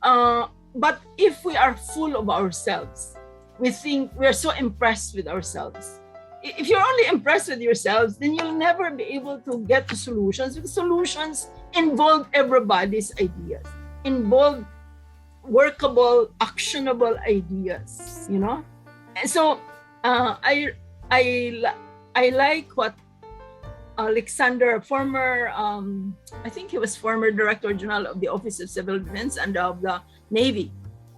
But if we are full of ourselves, we think we're so impressed with ourselves. If you're only impressed with yourselves, then you'll never be able to get to solutions, because solutions involve everybody's ideas, involve workable, actionable ideas, And so I like what Alexander, I think he was former Director General of the Office of Civil Defense and of the Navy,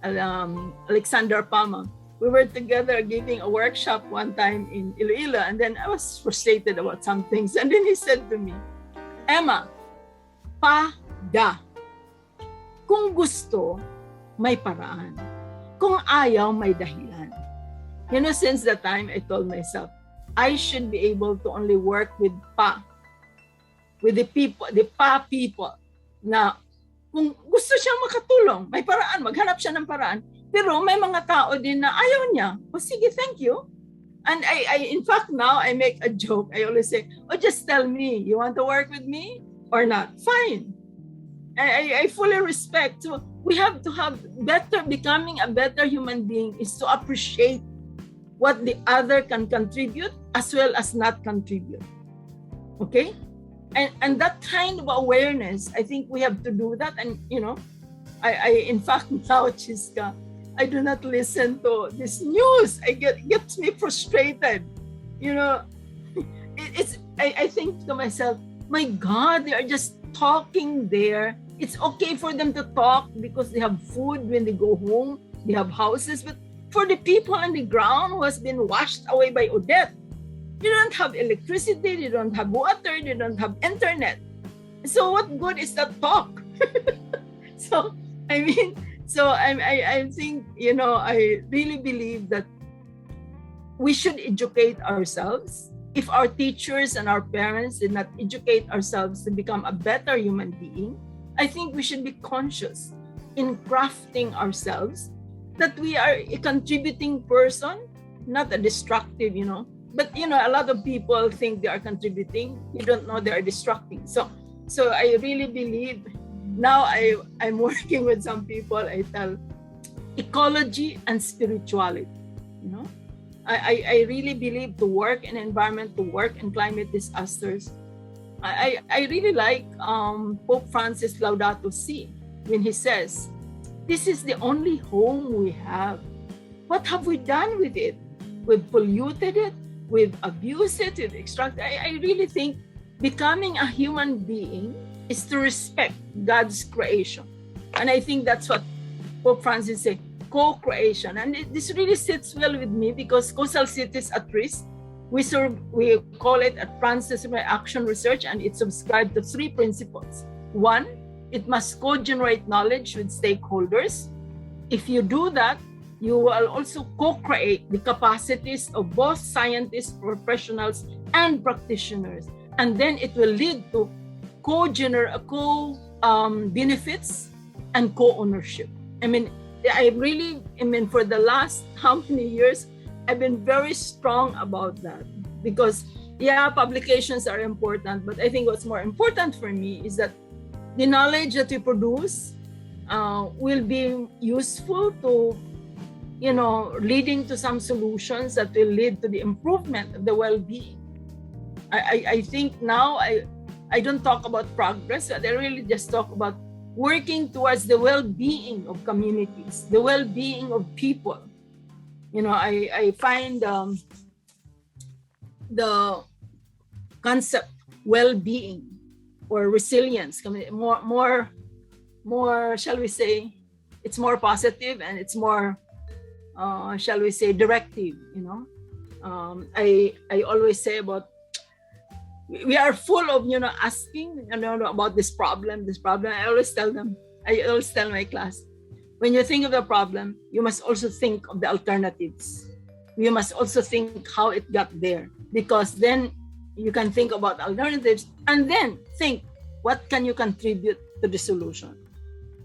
Alexander Palma. We were together giving a workshop one time in Iloilo, and then I was frustrated about some things. And then he said to me, Emma, pa-da. Kung gusto, may paraan. Kung ayaw, may dahilan. Since that time, I told myself, I should be able to only work with the people, na kung gusto siyang makatulong, may paraan, maghanap siya ng paraan. Pero may mga tao din na ayaw niya. Sige, thank you. And I in fact, now I make a joke. I always say, just tell me, you want to work with me or not? Fine. I fully respect. So we have to have becoming a better human being is to appreciate what the other can contribute as well as not contribute. Okay? And that kind of awareness, I think we have to do that. And, I in fact, now, Chiska, I do not listen to this news. Gets me frustrated. I think to myself, my God, they are just talking there. It's okay for them to talk because they have food when they go home, they have houses, but for the people on the ground who has been washed away by Odette, they don't have electricity, they don't have water, they don't have internet. So what good is that talk? I think, I really believe that we should educate ourselves. If our teachers and our parents did not educate ourselves to become a better human being, I think we should be conscious in crafting ourselves that we are a contributing person, not a destructive, But, a lot of people think they are contributing. You don't know they are destructing. So I really believe, now I'm working with some people, I tell ecology and spirituality, I really believe to work in environment, to work in climate disasters. I really like Pope Francis Laudato Si when he says, this is the only home we have. What have we done with it? We've polluted it, we've abused it, we've extracted. I really think becoming a human being is to respect God's creation. And I think that's what Pope Francis said, co-creation. And this really sits well with me because Coastal Cities at Risk, we call it a transdisciplinary action research, and it subscribed to 3 principles. 1, it must co-generate knowledge with stakeholders. If you do that, you will also co-create the capacities of both scientists, professionals, and practitioners. And then it will lead to benefits and co-ownership. For the last how many years, I've been very strong about that because, publications are important, but I think what's more important for me is that the knowledge that we produce will be useful to, leading to some solutions that will lead to the improvement of the well-being. I think now I don't talk about progress, but I really just talk about working towards the well-being of communities, the well-being of people. I find the concept well-being or resilience more, shall we say, it's more positive and it's more, shall we say, directive. I always say about, we are full of asking about this problem. I always tell my class, when you think of the problem, you must also think of the alternatives. You must also think how it got there, because then you can think about alternatives and then think, what can you contribute to the solution?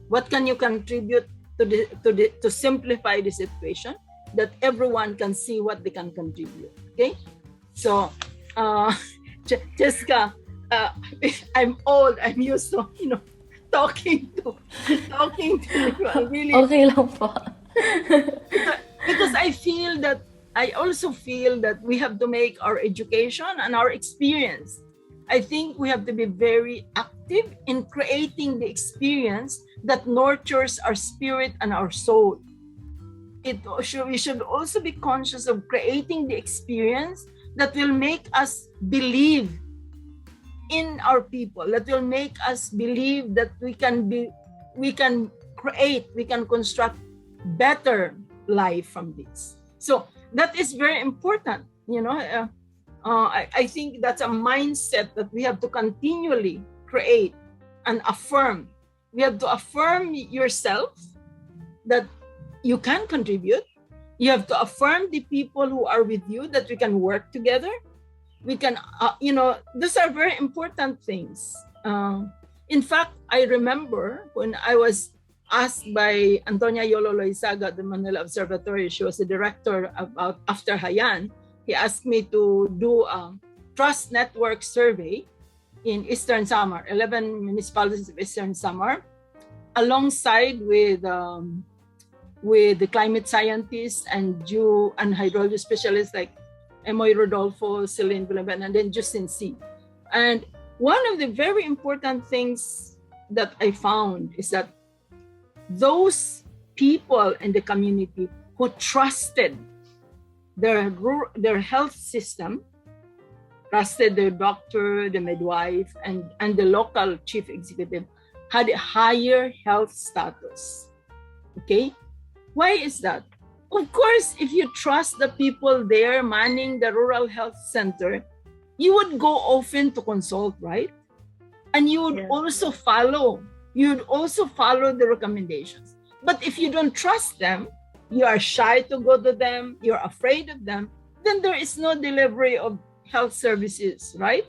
What can you contribute to simplify the situation, that everyone can see what they can contribute? Okay, so Jessica, I'm old. I'm used to talking to people. Really, Okay lang po. because I also feel that we have to make our education and our experience. I think we have to be very active in creating the experience that nurtures our spirit and our soul. We should also be conscious of creating the experience that will make us believe in our people, that will make us believe that we can construct better life from this. So that is very important. I think that's a mindset that we have to continually create and affirm. We have to affirm yourself that you can contribute. You have to affirm the people who are with you, that we can work together. We can, those are very important things. In fact, I remember when I was asked by Antonia Yolo Loizaga at the Manila Observatory, she was the director after Hayan. He asked me to do a trust network survey in Eastern Samar, 11 municipalities of Eastern Samar, alongside with the climate scientists and hydrology specialists like Emoy Rodolfo, Celine Villaben, and then Justin C. And one of the very important things that I found is that those people in the community who trusted their health system, trusted their doctor, the midwife, and the local chief executive, had a higher health status. Okay? Why is that? Of course, if you trust the people there manning the rural health center, you would go often to consult, right? And you would also follow the recommendations. But if you don't trust them, you are shy to go to them, you're afraid of them, then there is no delivery of health services, right?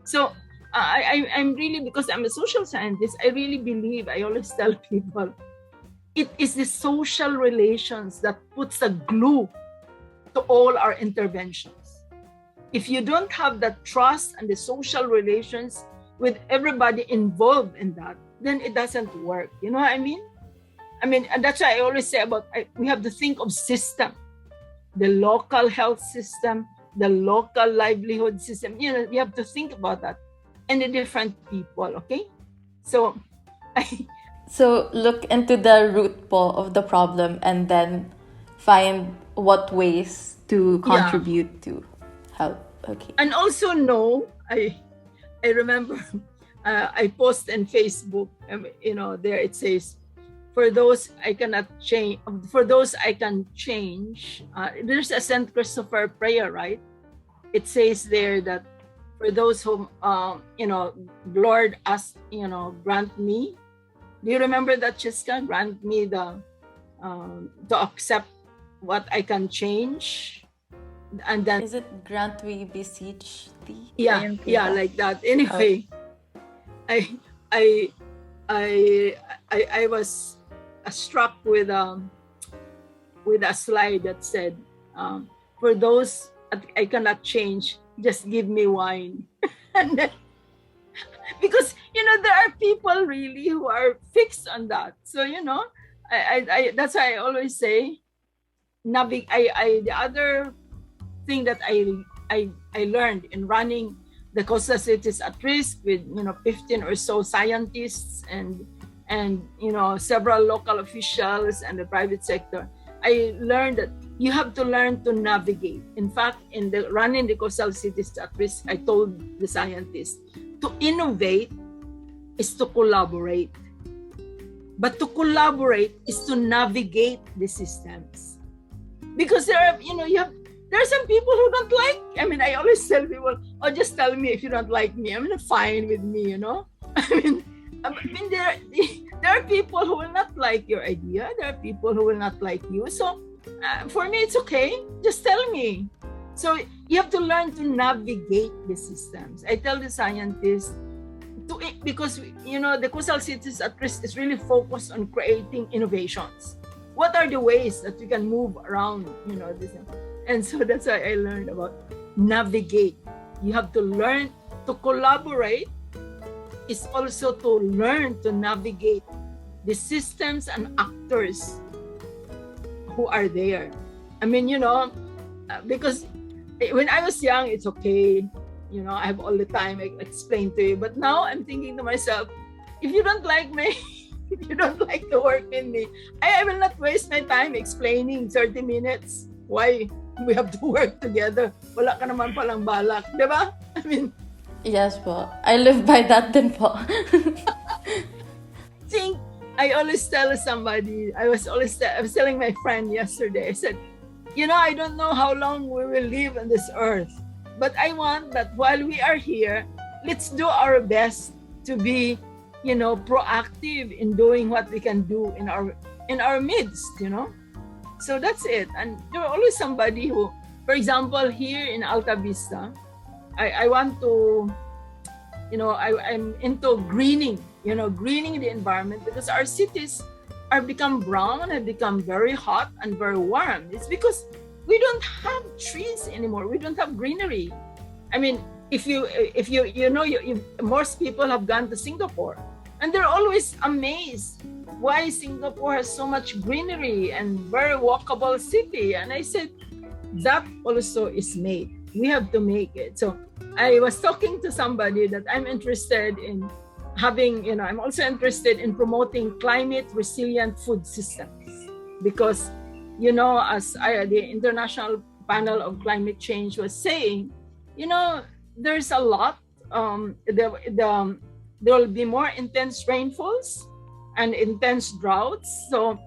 So I'm really, because I'm a social scientist, I really believe, I always tell people, it is the social relations that puts a glue to all our interventions. If you don't have that trust and the social relations with everybody involved in that, then it doesn't work. You know what I mean? And that's why I always say we have to think of system, the local health system, the local livelihood system. We have to think about that and the different people, okay? So look into the root po of the problem and then find what ways to contribute to help. Okay. And also I remember I post in Facebook, there it says, for those I cannot change, for those I can change. There's a St. Christopher prayer, right? It says there that for those whom, Lord asked, grant me. Do you remember that, Chiska? Grant me to accept what I can change. And then, is it grant we beseech thee? Yeah, like that. Anyway, I was struck with a slide that said, for those I cannot change, just give me wine. And then, because there are people really who are fixed on that. So I that's why I always say, the other thing that I learned in running the coastal cities at risk with 15 or so scientists and several local officials and the private sector. I learned that you have to learn to navigate. In fact, in the running the coastal cities at risk, I told the scientists to innovate is to collaborate. But to collaborate is to navigate the systems. Because there are some people who don't like, I always tell people, oh, just tell me if you don't like me. Fine with me, there are people who will not like your idea. There are people who will not like you. So for me, it's okay. Just tell me. So you have to learn to navigate the systems. I tell the scientists, because the coastal cities at risk is really focused on creating innovations. What are the ways that we can move around, this? And so that's why I learned about navigate. You have to learn to collaborate. Is also to learn to navigate the systems and actors who are there. Because when I was young, it's okay. I have all the time I explain to you. But now I'm thinking to myself, if you don't like me, if you don't like the work in me, I will not waste my time explaining 30 minutes why we have to work together. Wala ka naman palang balak, di ba? Yes po. I live by that din po. I always tell somebody, I was telling my friend yesterday, I said, I don't know how long we will live on this earth, but I want that while we are here, let's do our best to be, proactive in doing what we can do in our midst, So that's it. And there are always somebody who, for example, here in Alta Vista, I want to, I'm into greening, greening the environment, because our cities are become brown and become very hot and very warm. It's because we don't have trees anymore. We don't have greenery. If most people have gone to Singapore, and they're always amazed why Singapore has so much greenery and very walkable city. And I said, that also is made. We have to make it. So I was talking to somebody that I'm interested in having, I'm also interested in promoting climate resilient food systems, because, as the International Panel of Climate Change was saying, there's a lot, there will be more intense rainfalls and intense droughts. So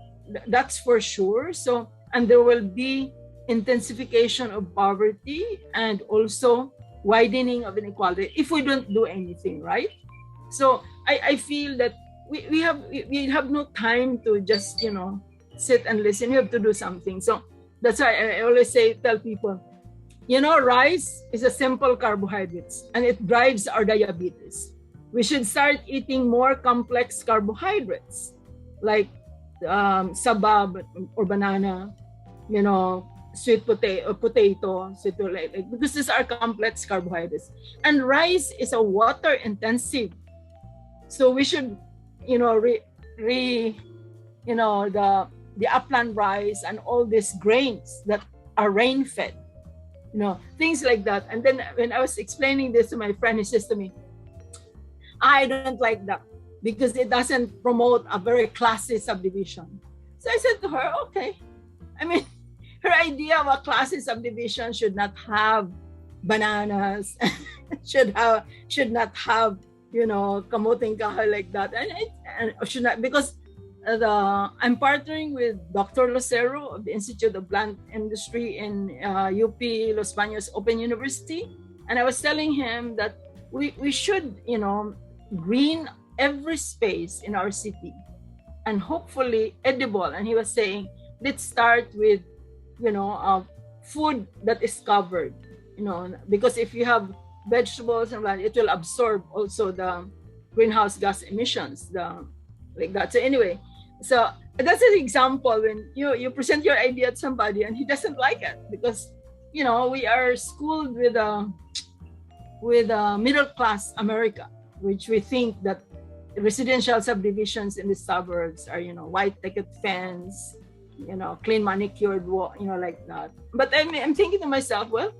that's for sure. So, and there will be intensification of poverty and also widening of inequality if we don't do anything, right? So I feel that we have no time to just sit and listen. You have to do something. So that's why I always tell people, rice is a simple carbohydrates and it drives our diabetes. We should start eating more complex carbohydrates like sabab or banana, sweet potato, because these are complex carbohydrates. And rice is a water intensive. So we should, the upland rice and all these grains that are rain fed, things like that. And then when I was explaining this to my friend, he says to me, I don't like that because it doesn't promote a very classy subdivision. So I said to her, okay. Her idea of a classy subdivision should not have bananas, should not have, kamuting kahoy like that. And should not, because I'm partnering with Dr. Lucero of the Institute of Plant Industry in UP Los Baños Open University. And I was telling him that we should, green every space in our city and hopefully edible. And he was saying, let's start with, food that is covered, because if you have vegetables and it will absorb also the greenhouse gas emissions, like that. So anyway, so that's an example when you present your idea to somebody and he doesn't like it because, we are schooled with middle class America, which we think that residential subdivisions in the suburbs are, white picket fence, clean manicured wall, like that. But I'm thinking to myself, well,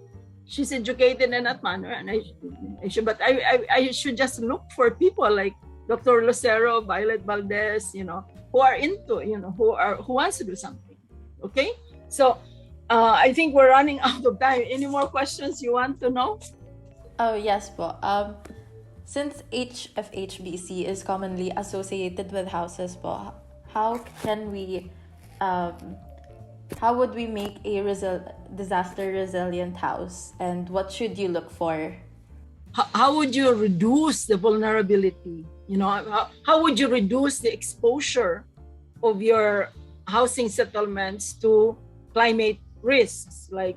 she's educated in that manner, and I should just look for people like Dr. Lucero, Violet Valdez, who are into, who wants to do something. Okay, so I think we're running out of time. Any more questions you want to know? Oh, yes po. Since HFHBC is commonly associated with houses po, how can we, how would we make a disaster resilient house, and what should you look for? How would you reduce the vulnerability? How would you reduce the exposure of your housing settlements to climate risks like,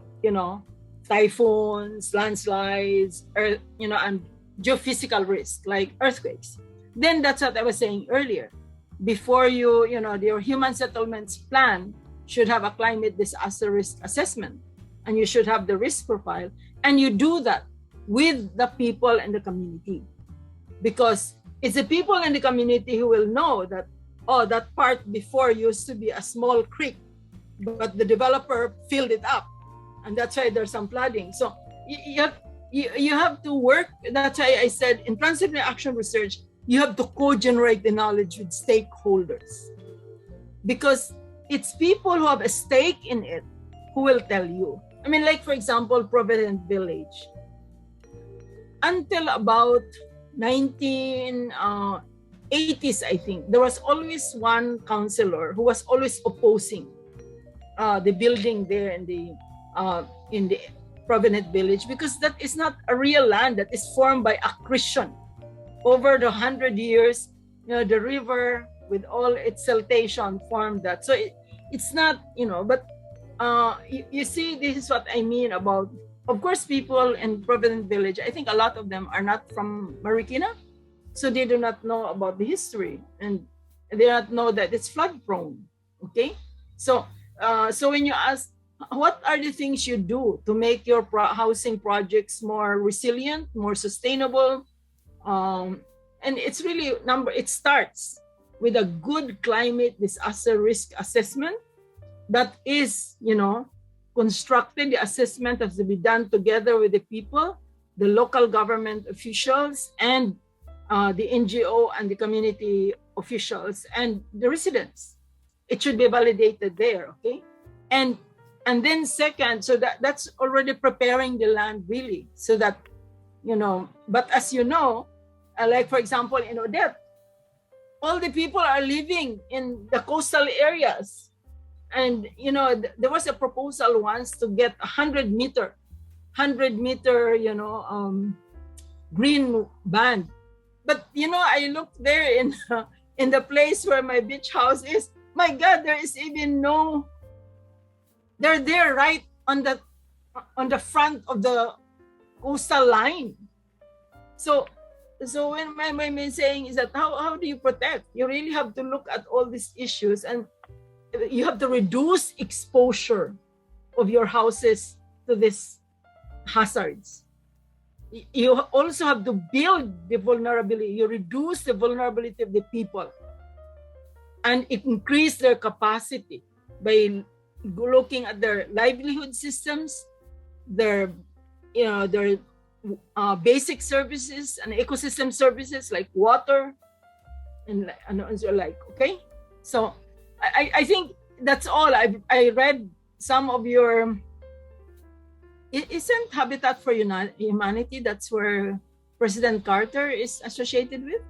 typhoons, landslides, and geophysical risks like earthquakes? Then that's what I was saying earlier. Before your human settlements plan should have a climate disaster risk assessment, and you should have the risk profile, and you do that with the people in the community, because it's the people in the community who will know that, oh, that part before used to be a small creek, but the developer filled it up, and that's why there's some flooding. So you have to work. That's why I said in transdisciplinary action research, you have to co-generate the knowledge with stakeholders, because it's people who have a stake in it who will tell you. I mean, like, for example, Provident Village. Until about 1980s, I think, there was always one councillor who was always opposing the building there in the Provident Village, because that is not a real land that is formed by accretion. Over the 100 years, the river with all its siltation formed that. So it's not, but you see, this is what I mean about, of course, people in Provident Village, I think a lot of them are not from Marikina, so they do not know about the history, and they do not know that it's flood prone. Okay, so when you ask, what are the things you do to make your housing projects more resilient, more sustainable, and it's really it starts with a good climate disaster risk assessment that is, constructed. The assessment has to be done together with the people, the local government officials, and the NGO and the community officials and the residents. It should be validated there, okay? And then second, so that's already preparing the land really, so that, but as you know, like for example, in Odette, all the people are living in the coastal areas. And, there was a proposal once to get 100 meter, green band. But, I looked there in the place where my beach house is. My God, there is even no, they're there right on the front of the coastal line. So when my saying is that how do you protect? You really have to look at all these issues, and you have to reduce exposure of your houses to these hazards. You also have to build the vulnerability. You reduce the vulnerability of the people and increase their capacity by looking at their livelihood systems, their basic services and ecosystem services like water and so like, okay? So I think that's all. I read some of your, isn't Habitat for Humanity, that's where President Carter is associated with?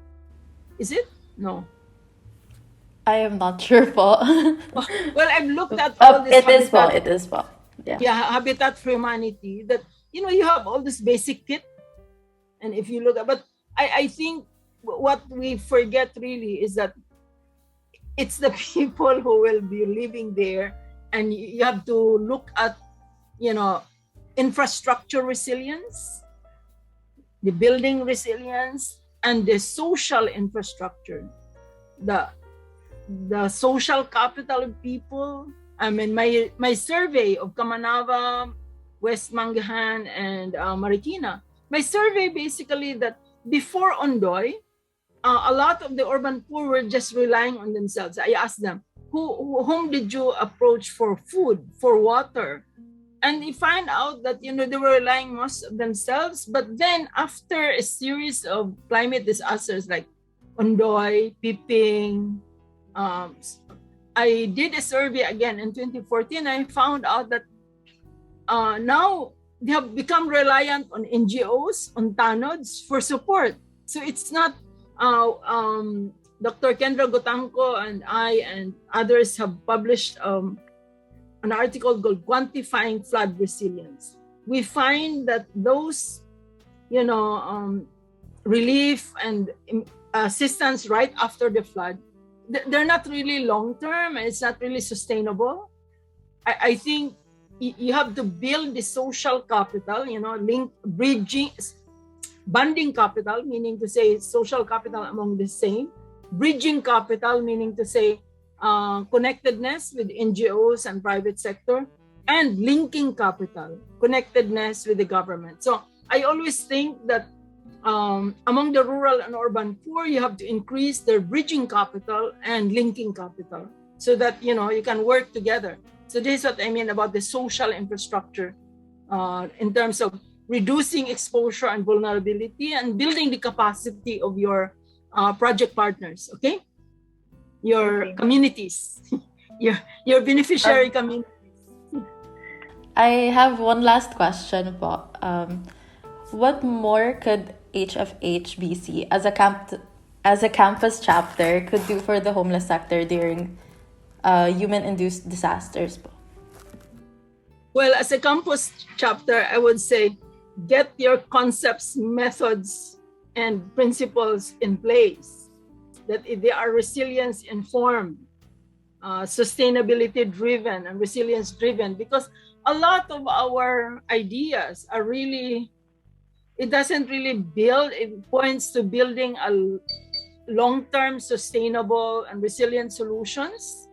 Is it? No. I am not sure po. Well, I've looked at all this. It is po. Yeah, Habitat for Humanity, that, you have all this basic kit. And if you look at, but I think what we forget really is that it's the people who will be living there, and you have to look at, infrastructure resilience, the building resilience, and the social infrastructure, the social capital of people. I mean, my survey of Kamanava, West Mangahan, and Marikina, my survey basically that before Ondoy, a lot of the urban poor were just relying on themselves. I asked them, whom did you approach for food, for water? And you find out that, they were relying most of themselves. But then after a series of climate disasters like Ondoy, Piping, I did a survey again in 2014. I found out that now they have become reliant on NGOs, on TANODs for support. So it's not Dr. Kendra Gotanco and I and others have published an article called Quantifying Flood Resilience. We find that those, relief and assistance right after the flood, they're not really long-term and it's not really sustainable. I think you have to build the social capital, bonding capital, meaning to say social capital among the same, bridging capital, meaning to say connectedness with NGOs and private sector, and linking capital, connectedness with the government. So I always think that among the rural and urban poor, you have to increase their bridging capital and linking capital so that, you can work together. So this is what I mean about the social infrastructure in terms of reducing exposure and vulnerability and building the capacity of your project partners, okay? Your communities, your beneficiary communities. I have one last question po. What more could HFHBC as a campus chapter could do for the homeless sector during human-induced disasters po? Well, as a campus chapter, I would say get your concepts, methods, and principles in place, that they are resilience-informed, sustainability-driven, and resilience-driven, because a lot of our ideas are really, it doesn't really build, it points to building a long-term, sustainable, and resilient solutions,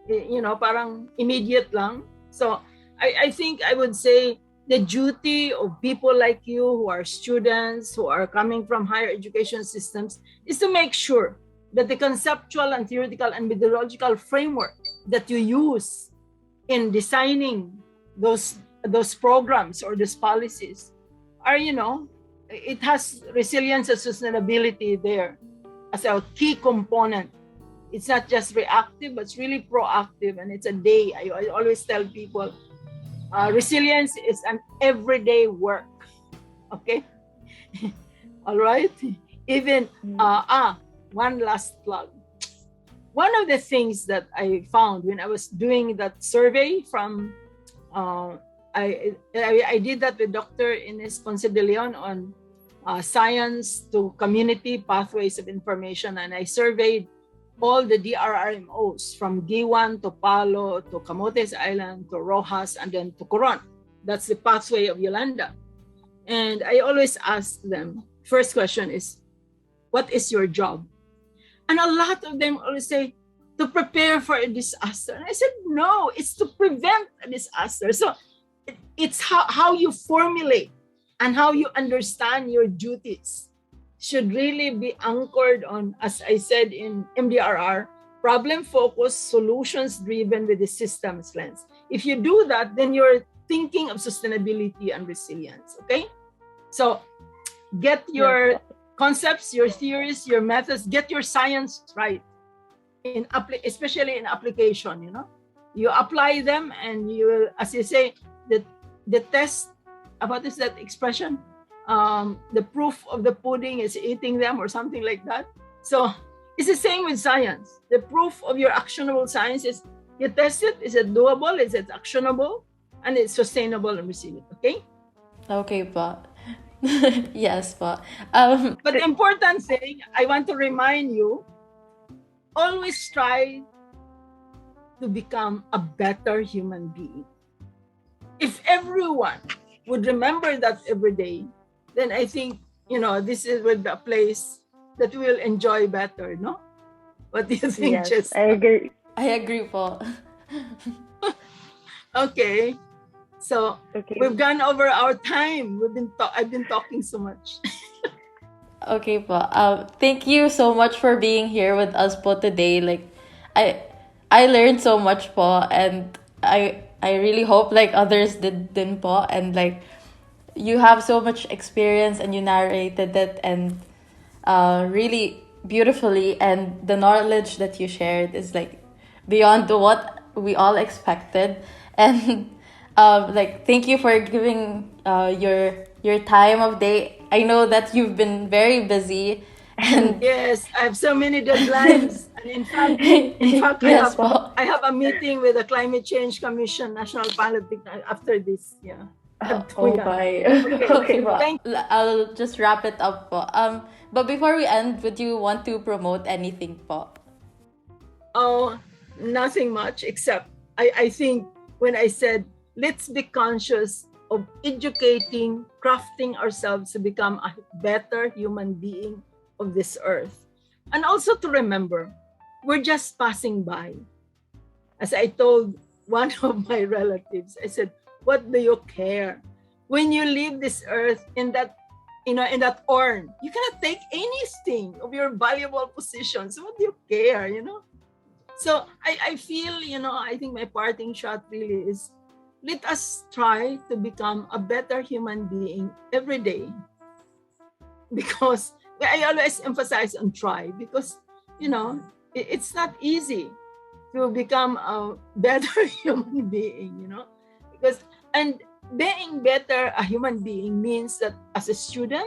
parang immediate lang. So I think I would say the duty of people like you who are students, who are coming from higher education systems, is to make sure that the conceptual and theoretical and methodological framework that you use in designing those programs or those policies are, it has resilience and sustainability there as a key component. It's not just reactive, but it's really proactive, and it's a day. I always tell people, resilience is an everyday work. Okay? All right? Even, one last plug. One of the things that I found when I was doing that survey from, I did that with Dr. Ines Ponce de Leon on science to community pathways of information, and I surveyed all the DRRMOs from Giwan to Palo to Camotes Island to Rojas and then to Coron. That's the pathway of Yolanda. And I always ask them, first question is, what is your job? And a lot of them always say, to prepare for a disaster. And I said, no, it's to prevent a disaster. So it's how you formulate and how you understand your duties should really be anchored on, as I said in MDRR, problem-focused, solutions-driven with the systems lens. If you do that, then you're thinking of sustainability and resilience, okay? So get your concepts, your theories, your methods, get your science right, especially in application, You apply them and you will, as you say, the test, what is that expression? The proof of the pudding is eating them or something like that. So it's the same with science. The proof of your actionable science is you test it. Is it doable? Is it actionable? And it's sustainable and resilient. Okay? Okay po. Yes po. But the important thing, I want to remind you, always try to become a better human being. If everyone would remember that every day, then I think, this is a place that we'll enjoy better, no? What do you think, Yes, Jess? I agree. I agree po. Okay. So we've gone over our time. I've been talking so much. Okay po. Thank you so much for being here with us po today. Like, I learned so much po, and I really hope like others did din po, and like you have so much experience and you narrated it and really beautifully, and the knowledge that you shared is like beyond what we all expected. And like thank you for giving your time of day. I know that you've been very busy, and Yes, I have so many deadlines. And in fact, yes po. I have a meeting with the Climate Change Commission, National Politics after this. Yeah. I have to, Oh yeah. bye. Okay. Okay po. Thank I'll just wrap it up po. But before we end, would you want to promote anything po? Oh, nothing much except I think when I said let's be conscious of educating, crafting ourselves to become a better human being of this earth. And also to remember, we're just passing by. As I told one of my relatives, I said, what do you care? When you leave this earth in that, in that urn, you cannot take anything of your valuable possessions. What do you care, So I feel, I think my parting shot really is, let us try to become a better human being every day. Because I always emphasize on try, because, it's not easy to become a better human being, because, and being better a human being means that as a student,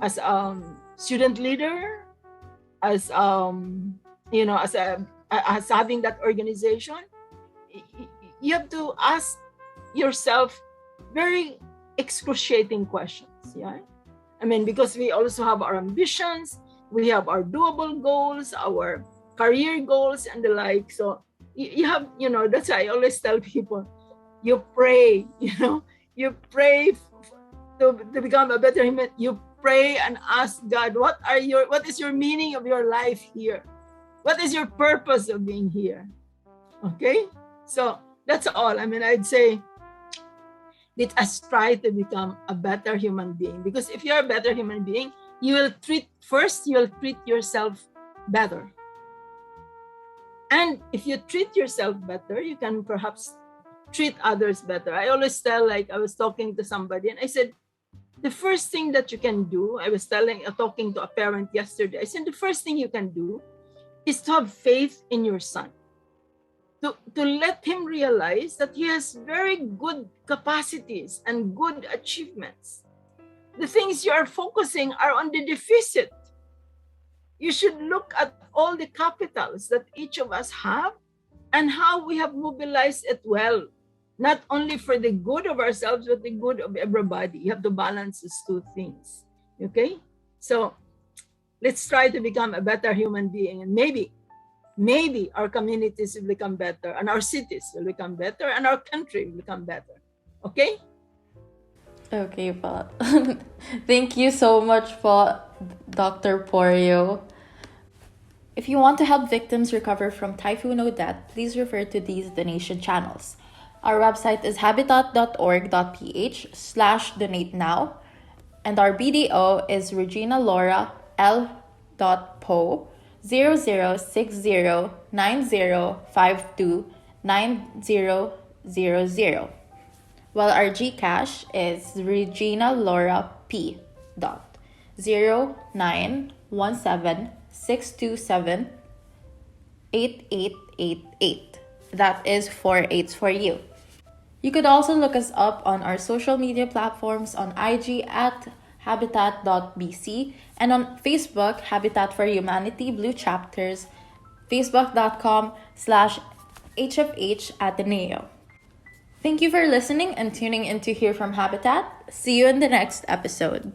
as a student leader, as as having that organization, you have to ask yourself very excruciating questions. Yeah, I mean, because we also have our ambitions, we have our doable goals, our career goals, and the like. So you have, that's why I always tell people, you pray, you pray to become a better human. You pray and ask God, what is your meaning of your life here? What is your purpose of being here? Okay, so that's all. I mean, I'd say let us try to become a better human being, because if you're a better human being, you will treat yourself better. And if you treat yourself better, you can perhaps treat others better. I always tell, like, I was talking to somebody and I said, the first thing that you can do, I was talking to a parent yesterday, I said, the first thing you can do is to have faith in your son. To let him realize that he has very good capacities and good achievements. The things you are focusing are on the deficit. You should look at all the capitals that each of us have and how we have mobilized it well, not only for the good of ourselves, but the good of everybody. You have to balance these two things. Okay? So let's try to become a better human being, and maybe our communities will become better, and our cities will become better, and our country will become better. Okay? Okay po. Thank you so much po, Dr. Porio. If you want to help victims recover from Typhoon Odette, please refer to these donation channels. Our website is habitat.org.ph/donate now, and our BDO is Regina Laura L. Poe 006090529000, while our GCash is Regina Laura P. 0917-627-8888. That is 4/8 for you. You could also look us up on our social media platforms on IG at habitat.bc and on Facebook, Habitat for Humanity Blue Chapters, facebook.com/HFH Ateneo. Thank you for listening and tuning in to hear from Habitat. See you in the next episode.